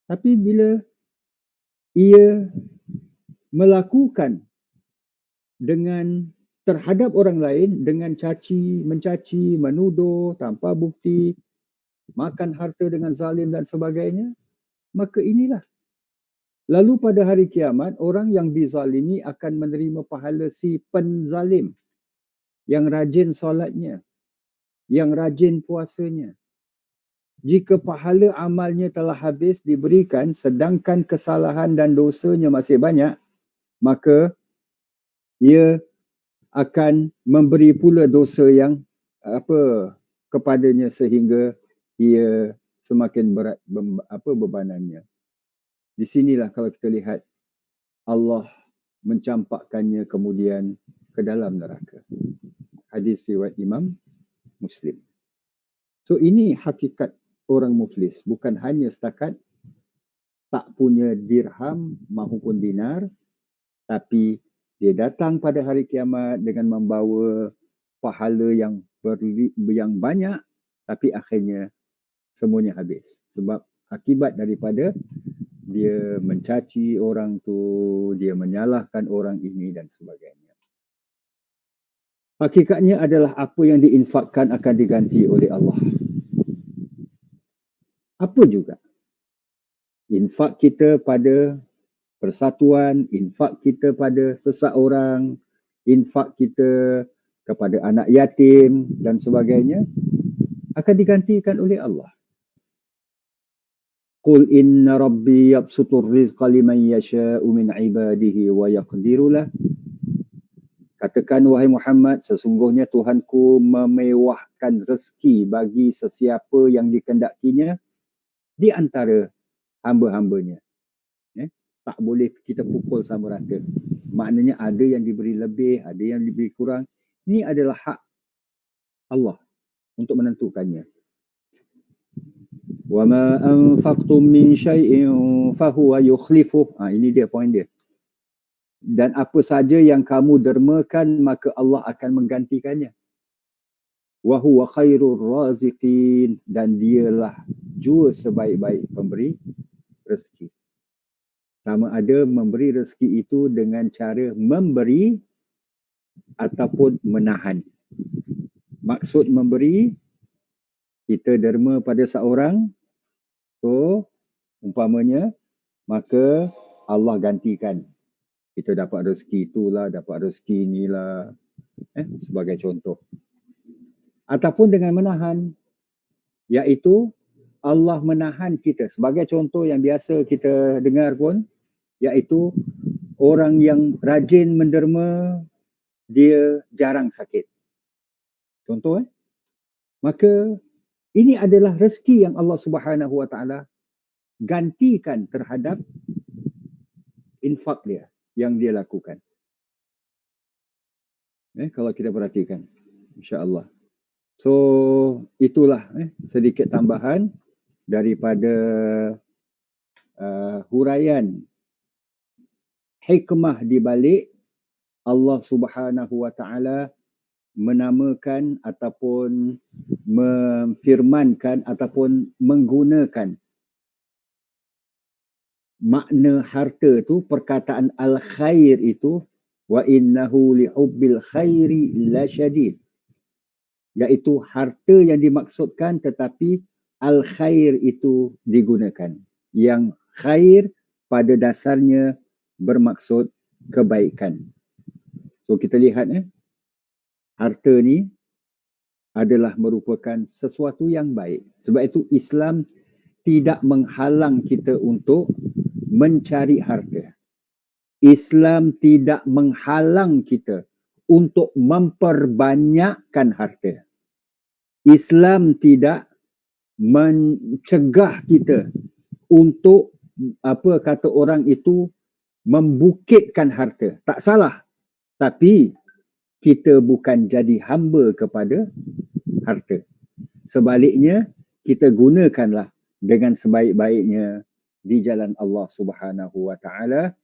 Tapi bila ia melakukan dengan terhadap orang lain dengan mencaci, menuduh tanpa bukti, makan harta dengan zalim dan sebagainya, maka inilah. Lalu pada hari kiamat, orang yang dizalimi akan menerima pahala si penzalim yang rajin solatnya, yang rajin puasanya. Jika pahala amalnya telah habis diberikan sedangkan kesalahan dan dosanya masih banyak, maka ia akan memberi pula dosa yang kepadanya sehingga ia semakin berat bebanannya. Di sinilah kalau kita lihat Allah mencampakkannya kemudian ke dalam neraka. Hadis riwayat Imam Muslim. So ini hakikat orang muflis, bukan hanya setakat tak punya dirham maupun dinar, tapi dia datang pada hari kiamat dengan membawa pahala yang banyak, tapi akhirnya semuanya habis. Sebab akibat daripada dia mencaci orang tu, dia menyalahkan orang ini dan sebagainya. Hakikatnya adalah apa yang diinfakkan akan diganti oleh Allah. Apa juga? Infak kita pada persatuan, infak kita pada seseorang, infak kita kepada anak yatim dan sebagainya akan digantikan oleh Allah. Qul inna rabbi yabsutur rizqa liman yasha'u min ibadihi wa yaqdiru lah. Katakan wahai Muhammad, sesungguhnya Tuhanku memewahkan rezeki bagi sesiapa yang dikendakinya di antara hamba-hambanya. Tak boleh kita pukul sama rata. Maknanya ada yang diberi lebih, ada yang diberi kurang. Ini adalah hak Allah untuk menentukannya. Wa ma anfaqtum min syai'in fahuwa yukhlifuh. Ini dia poin dia. Dan apa saja yang kamu dermakan maka Allah akan menggantikannya. Wa huwa khairur raziqin, dan dialah jua sebaik-baik pemberi rezeki. Sama ada memberi rezeki itu dengan cara memberi ataupun menahan. Maksud memberi, kita derma pada seorang, so umpamanya, maka Allah gantikan. Kita dapat rezeki itulah, dapat rezeki inilah, sebagai contoh. Ataupun dengan menahan, iaitu Allah menahan kita. Sebagai contoh yang biasa kita dengar pun, iaitu orang yang rajin menderma, dia jarang sakit. Contoh maka ini adalah rezeki yang Allah Subhanahu Wa Taala gantikan terhadap infak dia yang dia lakukan. Kalau kita perhatikan, insya-Allah. So itulah sedikit tambahan daripada huraian hikmah di balik Allah Subhanahu wa taala menamakan ataupun memfirmankan ataupun menggunakan makna harta tu, perkataan al-khair itu, wa innahu lihubbil khairi lasyadid, iaitu harta yang dimaksudkan, tetapi al-khair itu digunakan. Yang khair pada dasarnya bermaksud kebaikan. So kita lihat harta ni adalah merupakan sesuatu yang baik. Sebab itu Islam tidak menghalang kita untuk mencari harta. Islam tidak menghalang kita untuk memperbanyakkan harta. Islam tidak mencegah kita untuk apa kata orang itu membukitkan harta. Tak salah. Tapi kita bukan jadi hamba kepada harta. Sebaliknya, kita gunakanlah dengan sebaik-baiknya di jalan Allah Subhanahu wa taala,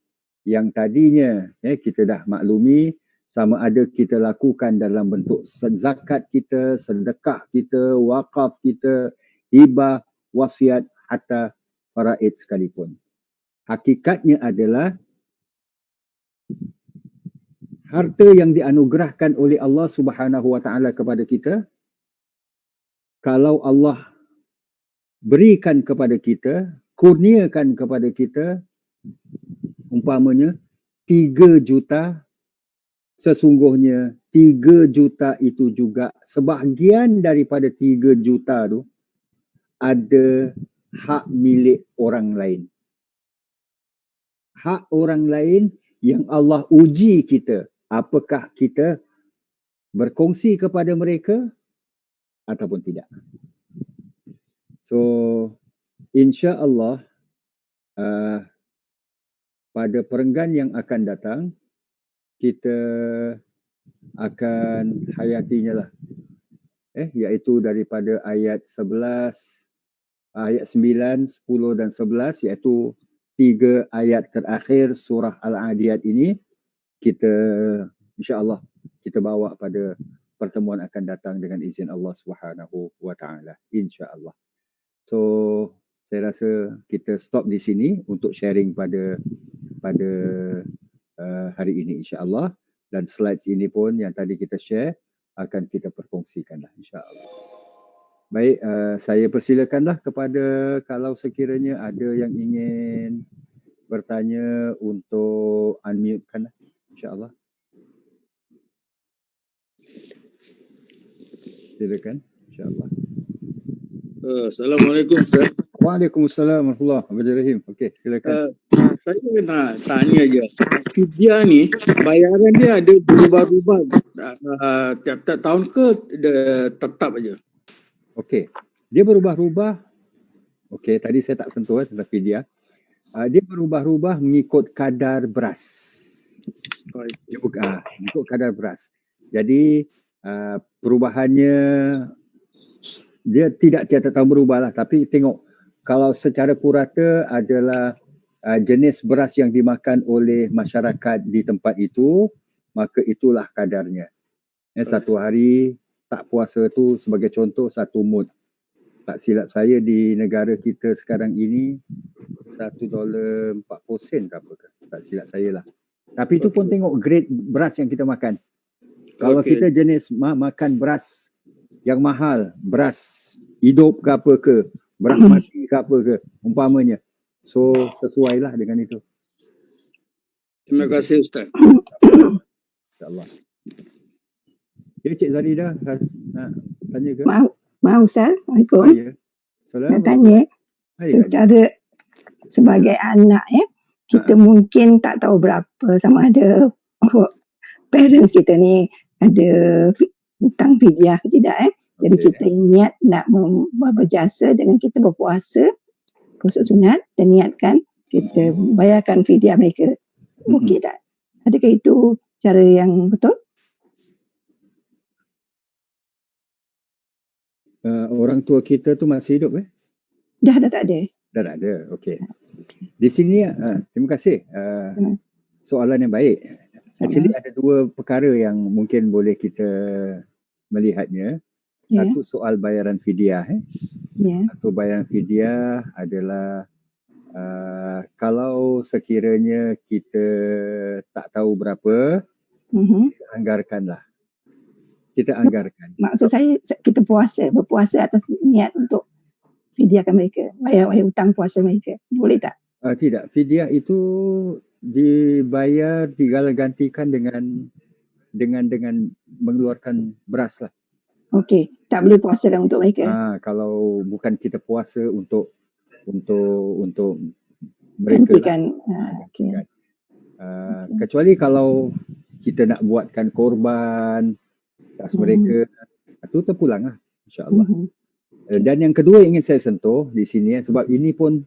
yang tadinya kita dah maklumi, sama ada kita lakukan dalam bentuk zakat kita, sedekah kita, wakaf kita, hibah, wasiat, hatta faraid sekalipun. Hakikatnya adalah harta yang dianugerahkan oleh Allah Subhanahu wa taala kepada kita, kalau Allah berikan kepada kita, kurniakan kepada kita, umpamanya 3 juta, sesungguhnya 3 juta itu juga, sebahagian daripada 3 juta tu ada hak milik orang lain. Hak orang lain yang Allah uji kita, apakah kita berkongsi kepada mereka ataupun tidak. So, insya-Allah pada perenggan yang akan datang, kita akan hayatinya lah. Iaitu daripada ayat 11, ayat 9, 10 dan 11, iaitu 3 ayat terakhir surah Al-Adiyat ini, kita insya-Allah kita bawa pada pertemuan akan datang dengan izin Allah Subhanahu wa taala, insya-Allah. So saya rasa kita stop di sini untuk sharing pada hari ini, insya-Allah, dan slides ini pun yang tadi kita share akan kita perkongsikanlah, insya-Allah. Baik, saya persilakanlah kepada kalau sekiranya ada yang ingin bertanya untuk unmute-kan, insya-Allah. Silakan, insya-Allah. Assalamualaikum Ustaz. Waalaikumsalam warahmatullahi wabarakatuh. Okey, silakan. Saya nak tanya je. Fidyah ni bayaran dia ada berubah-ubah tiap-tiap tahun ke tetap aja? Okey, dia berubah-ubah. Okey, tadi saya tak sentuh tentang fidyah. Dia berubah-ubah mengikut kadar beras. Dia bukan mengikut kadar beras. Jadi perubahannya dia tidak tiap-tiap tahun berubah lah, tapi tengok kalau secara purata adalah jenis beras yang dimakan oleh masyarakat di tempat itu, maka itulah kadarnya. Satu hari tak puasa tu sebagai contoh 1 mud. Tak silap saya di negara kita sekarang ini $1.40 ke apa ke. Tak silap saya lah. Tapi itu pun tengok grade beras yang kita makan. Kalau kita jenis makan beras yang mahal, beras hidup ke apa ke, beras mati ke apa ke, umpamanya. So sesuailah dengan itu. Terima kasih Ustaz. InsyaAllah. Ya, Cik Zarida nak tanya ke? Maaf Ustaz, Assalamualaikum. Ya. Nak tanya, secara sebagai anak kita mungkin tak tahu berapa sama ada parents kita ni ada hutang fidyah ke tidak Jadi kita niat nak berjasa dengan kita berpuasa, puasa sunat dan niatkan kita bayarkan fidyah mereka. Okey tak? Adakah itu cara yang betul? Orang tua kita tu masih hidup Dah tak ada. Dah tak ada. Okey. Di sini terima kasih. Soalan yang baik. Actually ada dua perkara yang mungkin boleh kita melihatnya. Ya, Satu soal bayaran fidyah. ya. Satu bayaran fidyah adalah kalau sekiranya kita tak tahu berapa, Mhm. anggarkanlah. Kita anggarkan. Maksud saya kita berpuasa atas niat untuk fidyahkan mereka, bayar hutang puasa mereka. Boleh tak? Tidak, fidyah itu dibayar, digantikan dengan mengeluarkan beras lah. Okey, tak boleh puasakan untuk mereka. Kalau bukan kita puasa untuk mereka lah. Gantikan. Okey. Gantikan. Kecuali kalau kita nak buatkan korban atas mereka, itu terpulang lah, insyaAllah. Dan yang kedua yang ingin saya sentuh di sini, sebab ini pun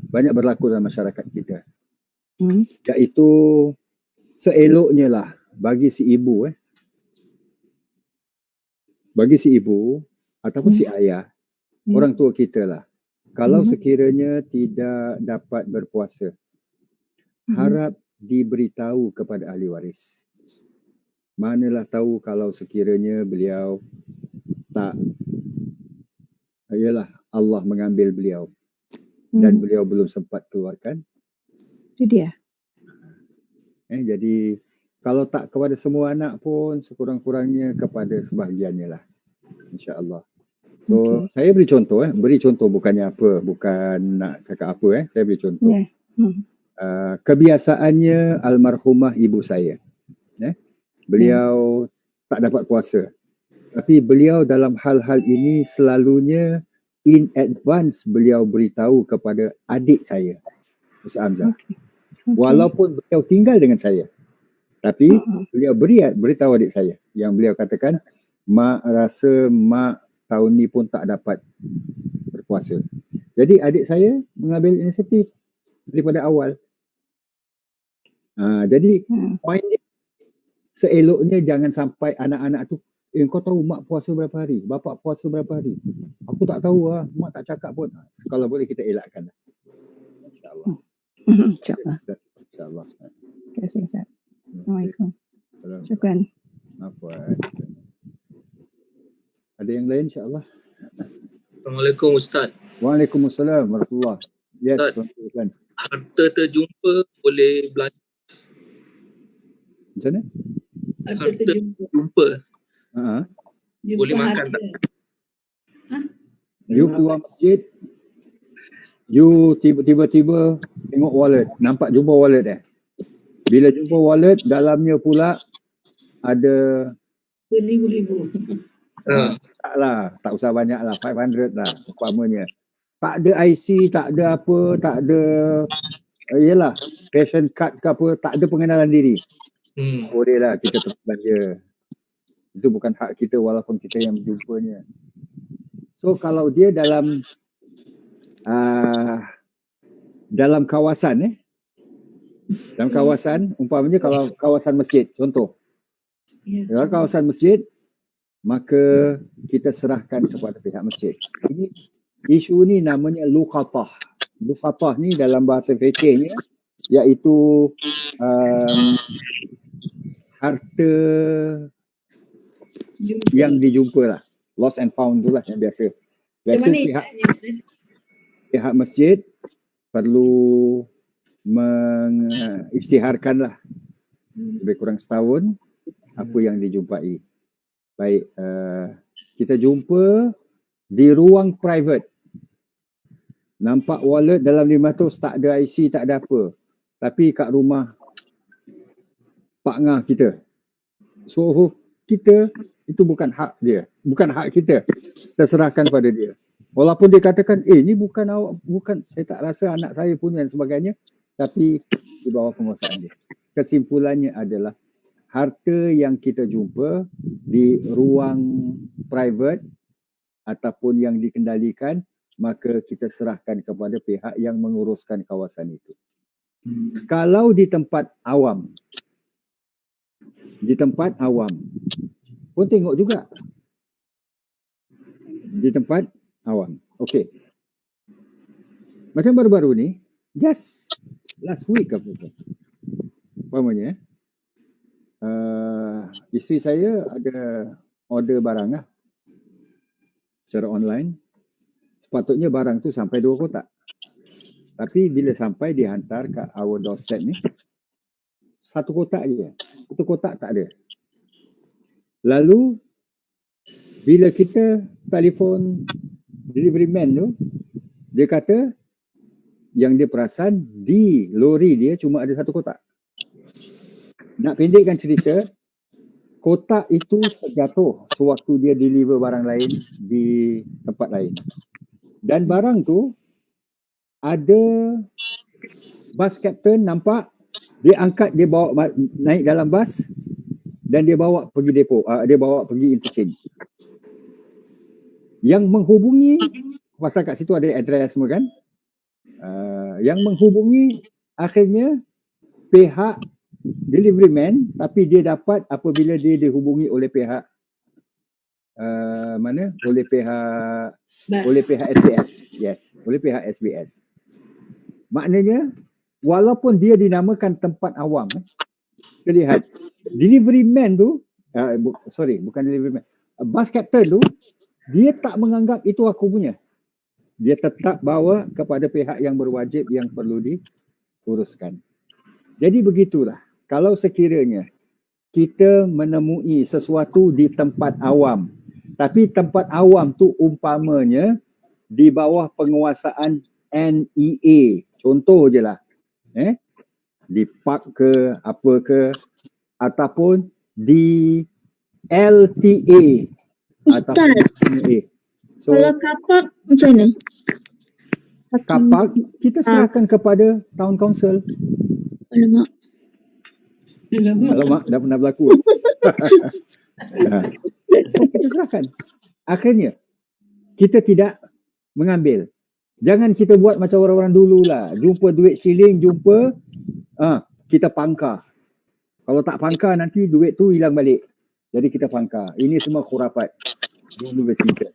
banyak berlaku dalam masyarakat kita, iaitu seeloknya lah bagi si ibu ataupun si ayah, orang tua kita lah, kalau sekiranya tidak dapat berpuasa, harap diberitahu kepada ahli waris. Manalah tahu kalau sekiranya beliau tak, Allah mengambil beliau dan beliau belum sempat keluarkan. Itu dia. Jadi kalau tak kepada semua anak pun, sekurang-kurangnya kepada sebahagiannya lah, insya-Allah. So saya beri contoh bukannya apa, bukan nak cakap apa, saya beri contoh. Kebiasaannya almarhumah ibu saya, beliau tak dapat puasa, tapi beliau dalam hal-hal ini selalunya in advance beliau beritahu kepada adik saya, Ustaz Hamzah. Walaupun beliau tinggal dengan saya, tapi beliau beritahu adik saya, yang beliau katakan, mak rasa mak tahun ni pun tak dapat berpuasa. Jadi adik saya mengambil inisiatif daripada awal. Jadi poin dia, seeloknya jangan sampai anak-anak tu, kau tahu mak puasa berapa hari, bapak puasa berapa hari, aku tak tahu lah, mak tak cakap pun. Kalau boleh kita elakkan lah, insyaAllah. InsyaAllah. Terima kasih Ustaz. Assalamualaikum. Syukran. Ada yang lain insyaAllah. Assalamualaikum Ustaz. Waalaikumsalam warahmatullahi. Yes, Tuan. Harta terjumpa boleh belanja. Macam mana? Harta terjumpa boleh makan tak? You keluar masjid, you tiba-tiba tengok wallet, jumpa wallet Bila jumpa wallet, dalamnya pula ada beribu-ribu. Taklah, tak usah banyak lah, 500 lah umpamanya. Tak ada IC, tak ada apa, tak ada passion card ke apa, tak ada pengenalan diri. Bolehlah kita terus belanja. Itu bukan hak kita walaupun kita yang berjumpanya. So kalau dia dalam kawasan dalam kawasan, umpamanya kalau kawasan masjid, contoh. Kalau kawasan masjid, maka kita serahkan kepada pihak masjid. Ini isu ni namanya luqatah. Luqatah ni dalam bahasa fikihnya iaitu harta yang dijumpa lah, lost and found tu lah yang biasa. Iaitu pihak masjid perlu mengisytiharkan lah lebih kurang setahun apa yang dijumpai. Baik, kita jumpa di ruang private, nampak wallet dalam 500, tak ada IC, tak ada apa, tapi kat rumah Pak Ngah kita, so kita, itu bukan hak dia, bukan hak kita, terserahkan pada dia. Walaupun dia katakan, ni bukan awak, bukan, saya tak rasa anak saya punya dan sebagainya, tapi di bawah penguasaan dia. Kesimpulannya adalah harta yang kita jumpa di ruang private ataupun yang dikendalikan, maka kita serahkan kepada pihak yang menguruskan kawasan itu. Kalau di tempat awam pun tengok juga. Di tempat awam. Okey. Macam baru-baru ni, just last week apa tu, umpamanya isteri saya ada order barang lah secara online. Sepatutnya barang tu sampai 2 kotak. Tapi bila sampai dihantar ke our doorstep ni, 1 kotak je. 1 kotak tak ada. Lalu bila kita telefon delivery man tu, dia kata yang dia perasan di lori dia cuma ada 1 kotak. Nak pendekkan cerita, kotak itu terjatuh sewaktu dia deliver barang lain di tempat lain. Dan barang tu ada bus captain nampak, dia angkat, dia bawa naik dalam bas dan dia bawa pergi depo, dia bawa pergi interchange. Yang menghubungi, pasal kat situ ada address semua kan, yang menghubungi akhirnya pihak delivery man, tapi dia dapat apabila dia dihubungi oleh pihak oleh pihak SBS. Yes, oleh pihak SBS. Maknanya walaupun dia dinamakan tempat awam, kita lihat delivery man tu, bukan delivery man, bus captain tu, dia tak menganggap itu aku punya. Dia tetap bawa kepada pihak yang berwajib yang perlu diuruskan. Jadi begitulah. Kalau sekiranya kita menemui sesuatu di tempat awam, tapi tempat awam tu umpamanya di bawah penguasaan NEA, contoh je lah, di park ke apa ke, ataupun di LTA Ustaz, ataupun NEA. So kalau kapak macam mana? kapak kita serahkan kepada town council. Alamak. Alamak, dah pernah berlaku. Kita serahkan. Akhirnya kita tidak mengambil. Jangan kita buat macam orang-orang dulu lah. Jumpa duit shilling, kita pangkar. Kalau tak pangkar nanti duit tu hilang balik. Jadi kita pangkar. Ini semua khurafat. Dulu bercerita.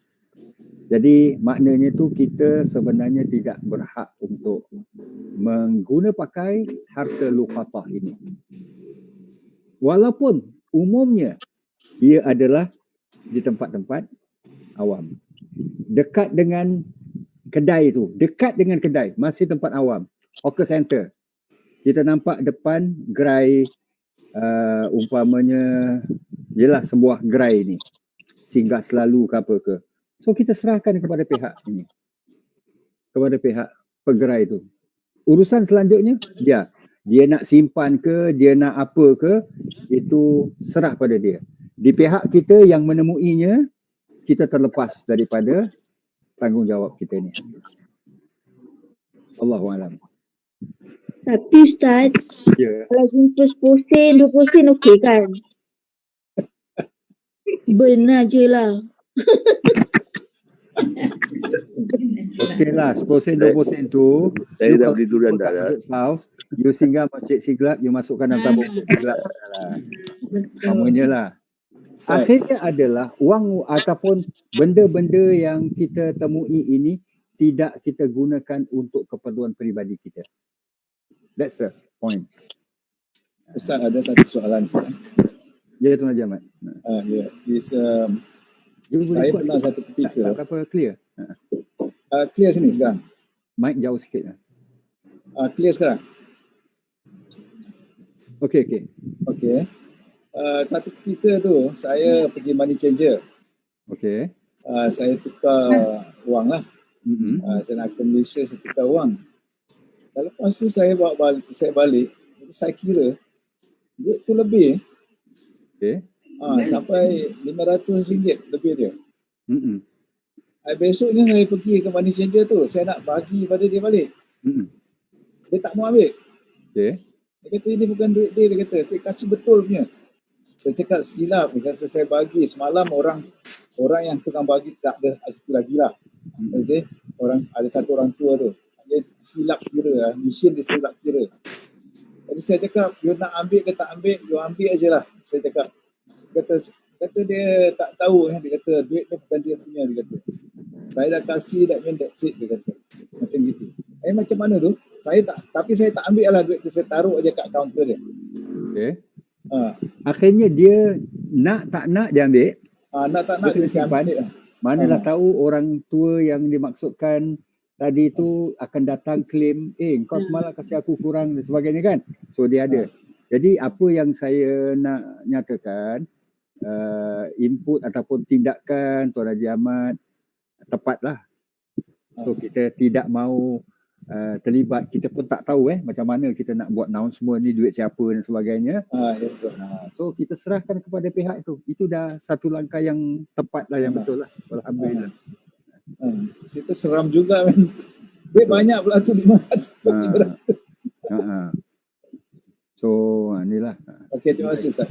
Jadi maknanya tu kita sebenarnya tidak berhak untuk mengguna pakai harta luqatah ini. Walaupun umumnya ia adalah di tempat-tempat awam. Dekat dengan kedai tu, masih tempat awam. Hawker center. Kita nampak depan gerai umpamanya ialah sebuah gerai ni. Singgah selalu ke apa ke. So kita serahkan kepada pihak ini. Kepada pihak pegerai tu. Urusan selanjutnya dia nak simpan ke, dia nak apa ke, itu serah pada dia. Di pihak kita yang menemuinya, kita terlepas daripada tanggungjawab kita ni. Allahualam. Tapi Ustaz, Ya. kalau jumpa 10 sen, 20 sen okey kan? Benar je lah. Okey lah, 10 sen, 20 sen tu. Saya dah beli durian dah. You singgah Masjid Siglap, you masukkan dalam tabung Siglap. Namanya lah. Akhirnya adalah wang ataupun benda-benda yang kita temui ini tidak kita gunakan untuk keperluan peribadi kita. That's the point. Ustaz, ada satu soalan Ustaz. Ya, Tuan Haji Ahmad. Ya, saya pernah satu ketika. Tak apa, clear. Clear sini sekarang. Mic jauh sikit. Clear sekarang. Okey. Satu ketika tu saya pergi money changer. Okey. Saya tukar wang lah. Saya nak ke Malaysia, saya tukar wang. Dan lepas tu saya balik, saya kira duit tu lebih. Okey. Sampai RM500 lebih dia. Besoknya saya pergi ke money changer tu, saya nak bagi pada dia balik. Dia tak mau ambil. Okey. Dia kata ini bukan duit dia kata. Saya kasih betul punya. Saya cakap silap, dia kata saya bagi. Semalam orang yang tukang bagi tak ada situ lagi lah. Ada satu orang tua tu. Dia silap kira, mesin dia silap kira. Jadi saya cakap, you nak ambil ke tak ambil, you ambil aje lah. Saya cakap, kata dia tak tahu, dia kata duit ni bukan dia punya, dia kata. Saya dah kasih, that mean that's it, dia kata. Macam gitu. Macam mana tu? Tapi saya tak ambil lah duit tu, saya taruh aje kat kaunter dia. Okay. Ha. Akhirnya dia nak tak nak dia ambil. Nak tak nak dia mesti ambil lah. Manalah tahu orang tua yang dimaksudkan tadi tu akan datang claim, kau semalam kasih aku kurang dan sebagainya kan. So dia ada. Jadi apa yang saya nak nyatakan, input ataupun tindakan Tuan Haji Ahmad tepatlah. So kita tidak mahu terlibat, kita pun tak tahu macam mana kita nak buat announcement ni, duit siapa dan sebagainya. So kita serahkan kepada pihak itu. Itu dah satu langkah yang tepat lah, yang betul lah. Alhamdulillah. Kita seram juga kan. Duit banyak pula tu 500. So inilah. Okey, terima kasih Ustaz.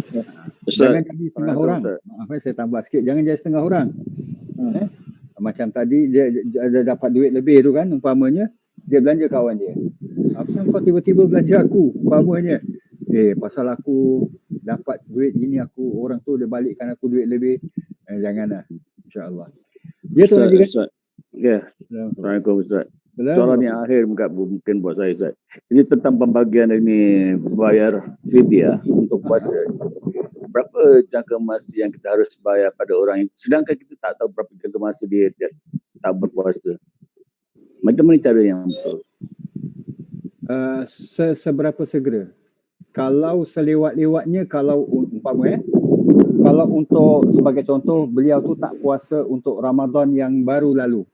Jangan jadi setengah orang. Maaf saya tambah sikit. Jangan jadi setengah orang. Macam tadi dia dapat duit lebih tu kan, umpamanya dia belanja kawan dia. Apa kau tiba-tiba belanja aku, umpamanya. Pasal aku dapat duit gini, orang tu dia balikkan aku duit lebih. Janganlah. InsyaAllah. Ya Tuan Haji kan? Ya. Assalamualaikum Ustaz. Soalan yang akhir mungkin buat saya Ustaz. Ini tentang pembagian ini bayar fidyah untuk puasa. Berapa jangka masa yang kita harus bayar pada orang itu, sedangkan kita tak tahu berapa jangka masa dia tak berpuasa. Macam mana cara yang betul? Seberapa segera? Kalau selewat-lewatnya, kalau umpama kalau untuk sebagai contoh, beliau tu tak puasa untuk Ramadan yang baru lalu.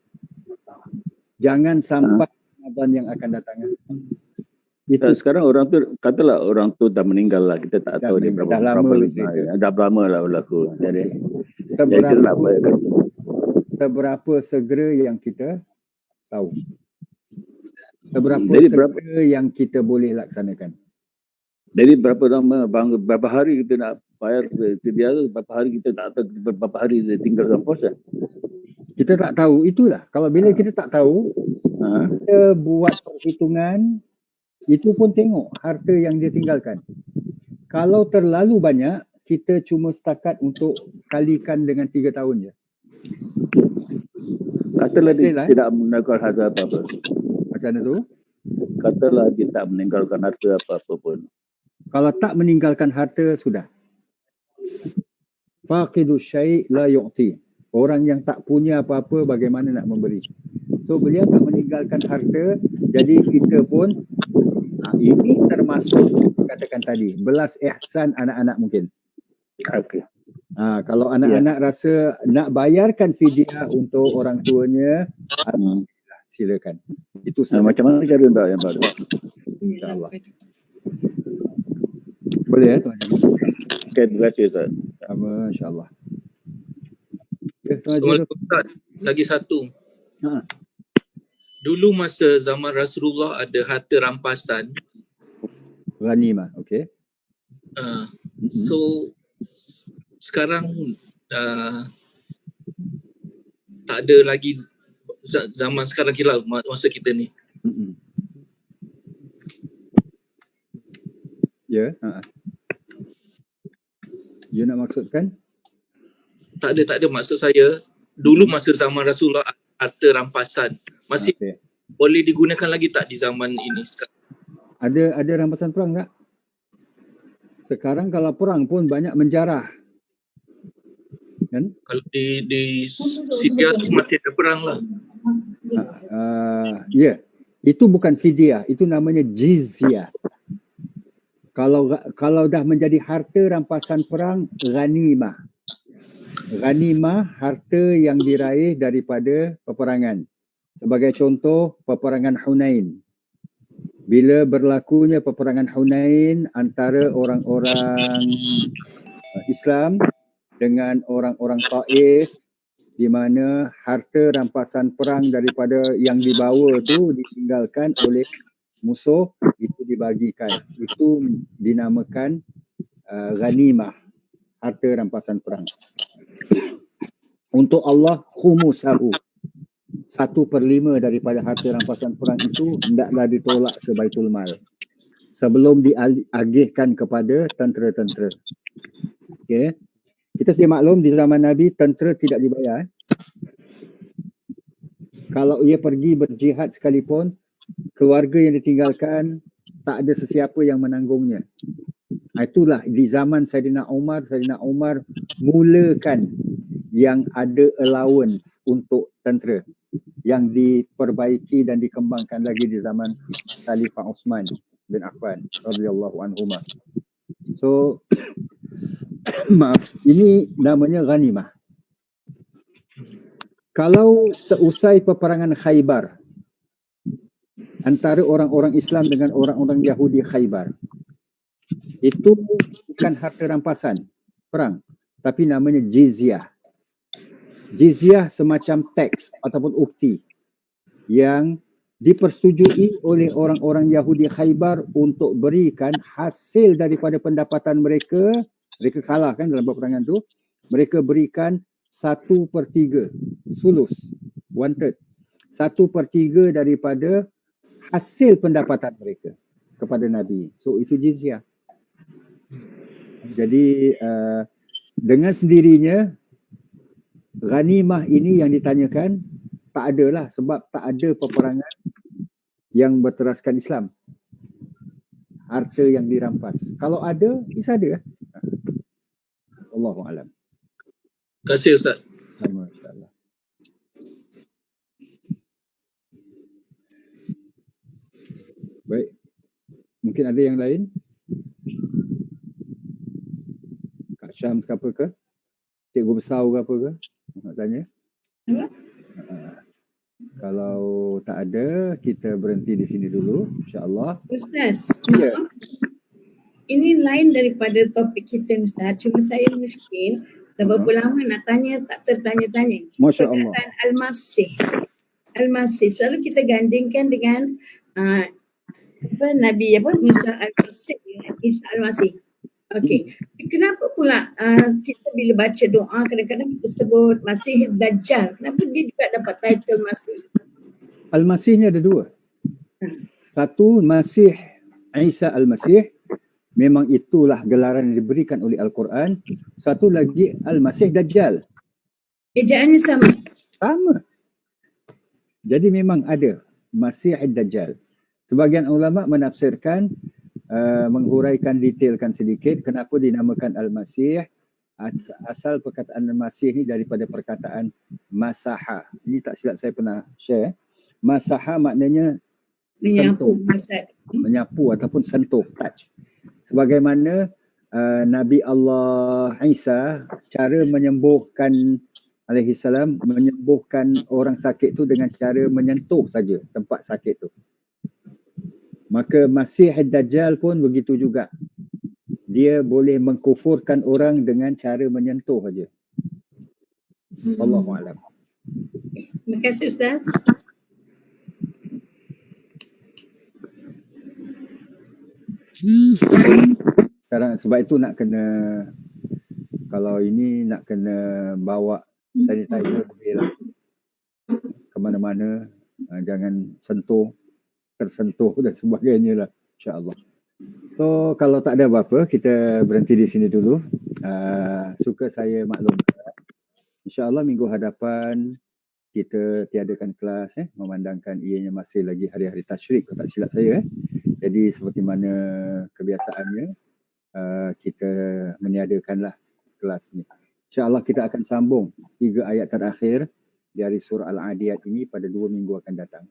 Jangan sampai Ramadan yang akan datang. Itu sekarang orang tu, katalah orang tu dah meninggal lah, kita tak tahu dia berapa lama lah berlaku. Jadi seberapa segera yang kita tahu. Seberapa yang kita boleh laksanakan. Jadi berapa hari kita nak bayar fidyah, berapa hari kita tak tahu, berapa hari dia tinggal dalam puasa. Kita tak tahu, itulah. Kalau bila kita tak tahu, kita buat perhitungan, itu pun tengok harta yang dia tinggalkan. Kalau terlalu banyak, kita cuma setakat untuk kalikan dengan 3 tahun je. Katalah dia tidak meninggalkan harta apa-apa. Macam mana tu? Katalah dia tak meninggalkan harta apa-apa pun. Kalau tak meninggalkan harta, sudah. Faqidu syai' la yu'ti. Orang yang tak punya apa-apa, bagaimana nak memberi? So beliau tak meninggalkan harta, jadi kita pun ini termasuk katakan tadi belas ihsan anak-anak mungkin. Okey. Kalau anak-anak rasa nak bayarkan fidyah untuk orang tuanya, silakan. Itu macam mana cara untuk yang baru? InsyaAllah. Boleh Tuan Haji? Okay, terima kasih Ustaz. Sama, insyaAllah. Assalamualaikum Ustaz. Lagi satu. Dulu masa zaman Rasulullah ada harta rampasan. Ghanimah, okey. So sekarang tak ada lagi zaman sekarang kira masa kita ni. Ya. You nak maksudkan? Tak ada maksud saya. Dulu masa zaman Rasulullah harta rampasan masih boleh digunakan lagi tak di zaman ini sekarang? Ada rampasan perang tak? Sekarang kalau perang pun banyak menjarah. Kan? Kalau di Syria tu masih ada perang lah. Ya. Itu bukan fidyah, itu namanya jizyah. Kalau dah menjadi harta rampasan perang, ghanimah. Ghanimah, harta yang diraih daripada peperangan. Sebagai contoh, peperangan Hunain. Bila berlakunya peperangan Hunain antara orang-orang Islam dengan orang-orang Taif, di mana harta rampasan perang daripada yang dibawa tu ditinggalkan oleh musuh, itu dibagikan. Itu dinamakan ghanimah, harta rampasan perang. Untuk Allah, khumusahu, 1/5 daripada harta rampasan perang itu hendaklah ditolak ke Baitul Mal sebelum diagihkan kepada tentera-tentera. Okay. Kita sedia maklum di zaman Nabi tentera tidak dibayar. Kalau ia pergi berjihad sekalipun, keluarga yang ditinggalkan tak ada sesiapa yang menanggungnya. Itulah di zaman Saidina Umar mulakan yang ada allowance untuk tentera yang diperbaiki dan dikembangkan lagi di zaman Khalifah Uthman bin Affan radhiyallahu anhuma. So maaf, ini namanya ghanimah. Kalau seusai peperangan Khaybar antara orang-orang Islam dengan orang-orang Yahudi Khaybar, itu bukan harta rampasan perang, tapi namanya jizyah. Jizyah semacam teks ataupun ukti yang dipersetujui oleh orang-orang Yahudi Khaybar untuk berikan hasil daripada pendapatan mereka. Mereka kalah kan dalam peperangan tu, mereka berikan 1/3 sulus, 1/3, 1/3 daripada hasil pendapatan mereka kepada Nabi. So itu jizyah. Jadi dengan sendirinya ghanimah ini yang ditanyakan tak adalah, sebab tak ada peperangan yang berteraskan Islam, harta yang dirampas. Kalau ada, bisa ada. Allahu'alam. Terima kasih Ustaz. InsyaAllah. Baik. Mungkin ada yang lain? Kak Syam ke apa ke? Cikgu besar ke apa ke? Nak tanya? Kalau tak ada, kita berhenti di sini dulu, insya-Allah. Ustaz, Ya. ini lain daripada topik kita Ustaz. Cuma saya muskil, dah berapa lama nak tanya tak tertanya-tanya. Masya Allah. Perkataan Al-Masih. Al-Masih selalu kita gandingkan dengan Nabi Musa Al-Masih, Isa Al-Masih. Okey. Kenapa pula kita bila baca doa kadang-kadang kita sebut Masih Dajjal? Kenapa dia juga dapat title Masih? Al-Masih ni ada dua. Satu, Masih Isa Al-Masih. Memang itulah gelaran yang diberikan oleh Al-Quran. Satu lagi Al-Masih Dajjal. Ejaannya sama? Sama. Jadi memang ada Masih Dajjal. Sebagian ulama menafsirkan, menghuraikan, detailkan sedikit kenapa dinamakan Al-Masih. Asal perkataan Al-Masih ni daripada perkataan masaha. Ini tak silap saya pernah share. Masaha maknanya sentuh, menyapu ataupun sentuh, touch. Sebagaimana Nabi Allah Isa cara menyembuhkan alaihissalam, menyembuhkan orang sakit tu dengan cara menyentuh saja tempat sakit tu. Maka Masih Dajjal pun begitu juga. Dia boleh mengkufurkan orang dengan cara menyentuh saja. Wallahualam. Terima kasih Ustaz. Sekarang sebab itu nak kena, kalau ini nak kena bawa sanitizer lebih lah ke mana-mana, jangan tersentuh dan sebagainya lah, insya-Allah. So kalau tak ada apa-apa, kita berhenti di sini dulu. Suka saya maklumkan, insya-Allah minggu hadapan kita tiadakan kelas, memandangkan ianya masih lagi hari-hari tasyrik, kalau tak silap saya. Jadi seperti mana kebiasaannya, kita meniadakanlah kelas ni. InsyaAllah kita akan sambung 3 ayat terakhir dari surah Al-Adiyat ini pada 2 minggu akan datang.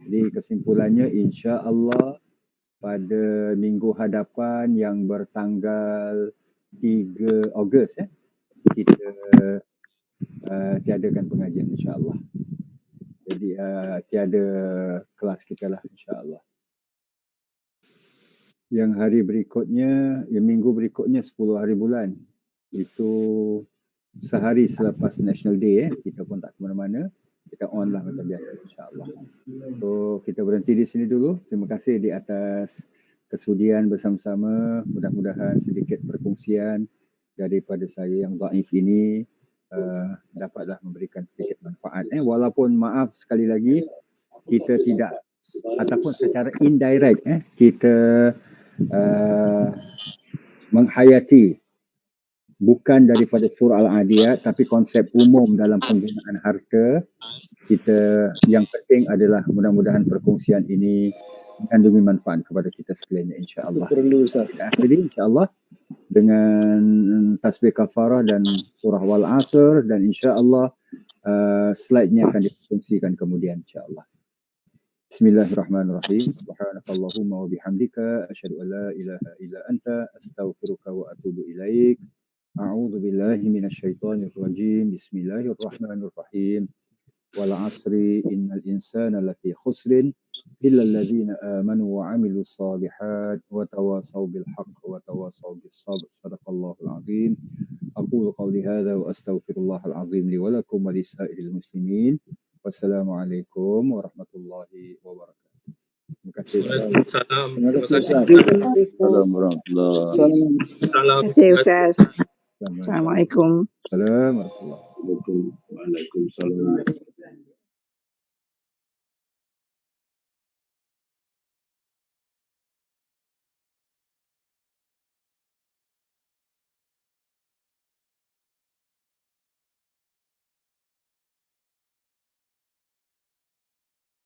Jadi kesimpulannya insyaAllah pada minggu hadapan yang bertanggal 3 Ogos kita tiadakan pengajian insyaAllah. Jadi tiada kelas kita lah insyaAllah. Yang hari berikutnya, minggu berikutnya 10 hari bulan. Itu sehari selepas National Day, kita pun tak ke mana-mana. Kita on lah macam biasa insyaAllah. So kita berhenti di sini dulu. Terima kasih di atas kesudian bersama-sama. Mudah-mudahan sedikit perkongsian daripada saya yang dhaif ini dapatlah memberikan sedikit manfaat. Walaupun maaf sekali lagi, kita tidak, ataupun secara indirect kita menghayati bukan daripada surah Al-Adiyat, tapi konsep umum dalam penggunaan harta kita. Yang penting adalah mudah-mudahan perkongsian ini mengandungi manfaat kepada kita sekalian insya-Allah. Perlu Ustaz. Kita akhiri insya-Allah dengan tasbih kafarah dan surah wal asr, dan insya-Allah slide-nya akan dikongsikan kemudian insya-Allah. Bismillahirrahmanirrahim. Subhanakallahumma wa bihamdika asyhadu an la ilaha illa anta astaghfiruka wa atubu ilaik. A'udzu billahi minasyaitonir rajim. Bismillahirrahmanirrahim. Wal 'asri innal insana lafi khusrin illa alladzina amanu wa 'amilus shalihat wa tawasaw bil haqq wa tawasaw bis sabr. Shadaqallahul 'azim. Aqulu qawli hadza wa astaghfirullahal 'azim li wa lakum wa lisa'iril muslimin. Wassalamualaikum warahmatullahi wabarakatuh. Terima kasih. Waalaikumsalam. Terima kasih Ustaz. Assalamualaikum warahmatullahi wabarakatuh. Salam. Terima kasih Ustaz. Assalamualaikum. Assalamualaikum warahmatullahi wabarakatuh. Waalaikumsalam.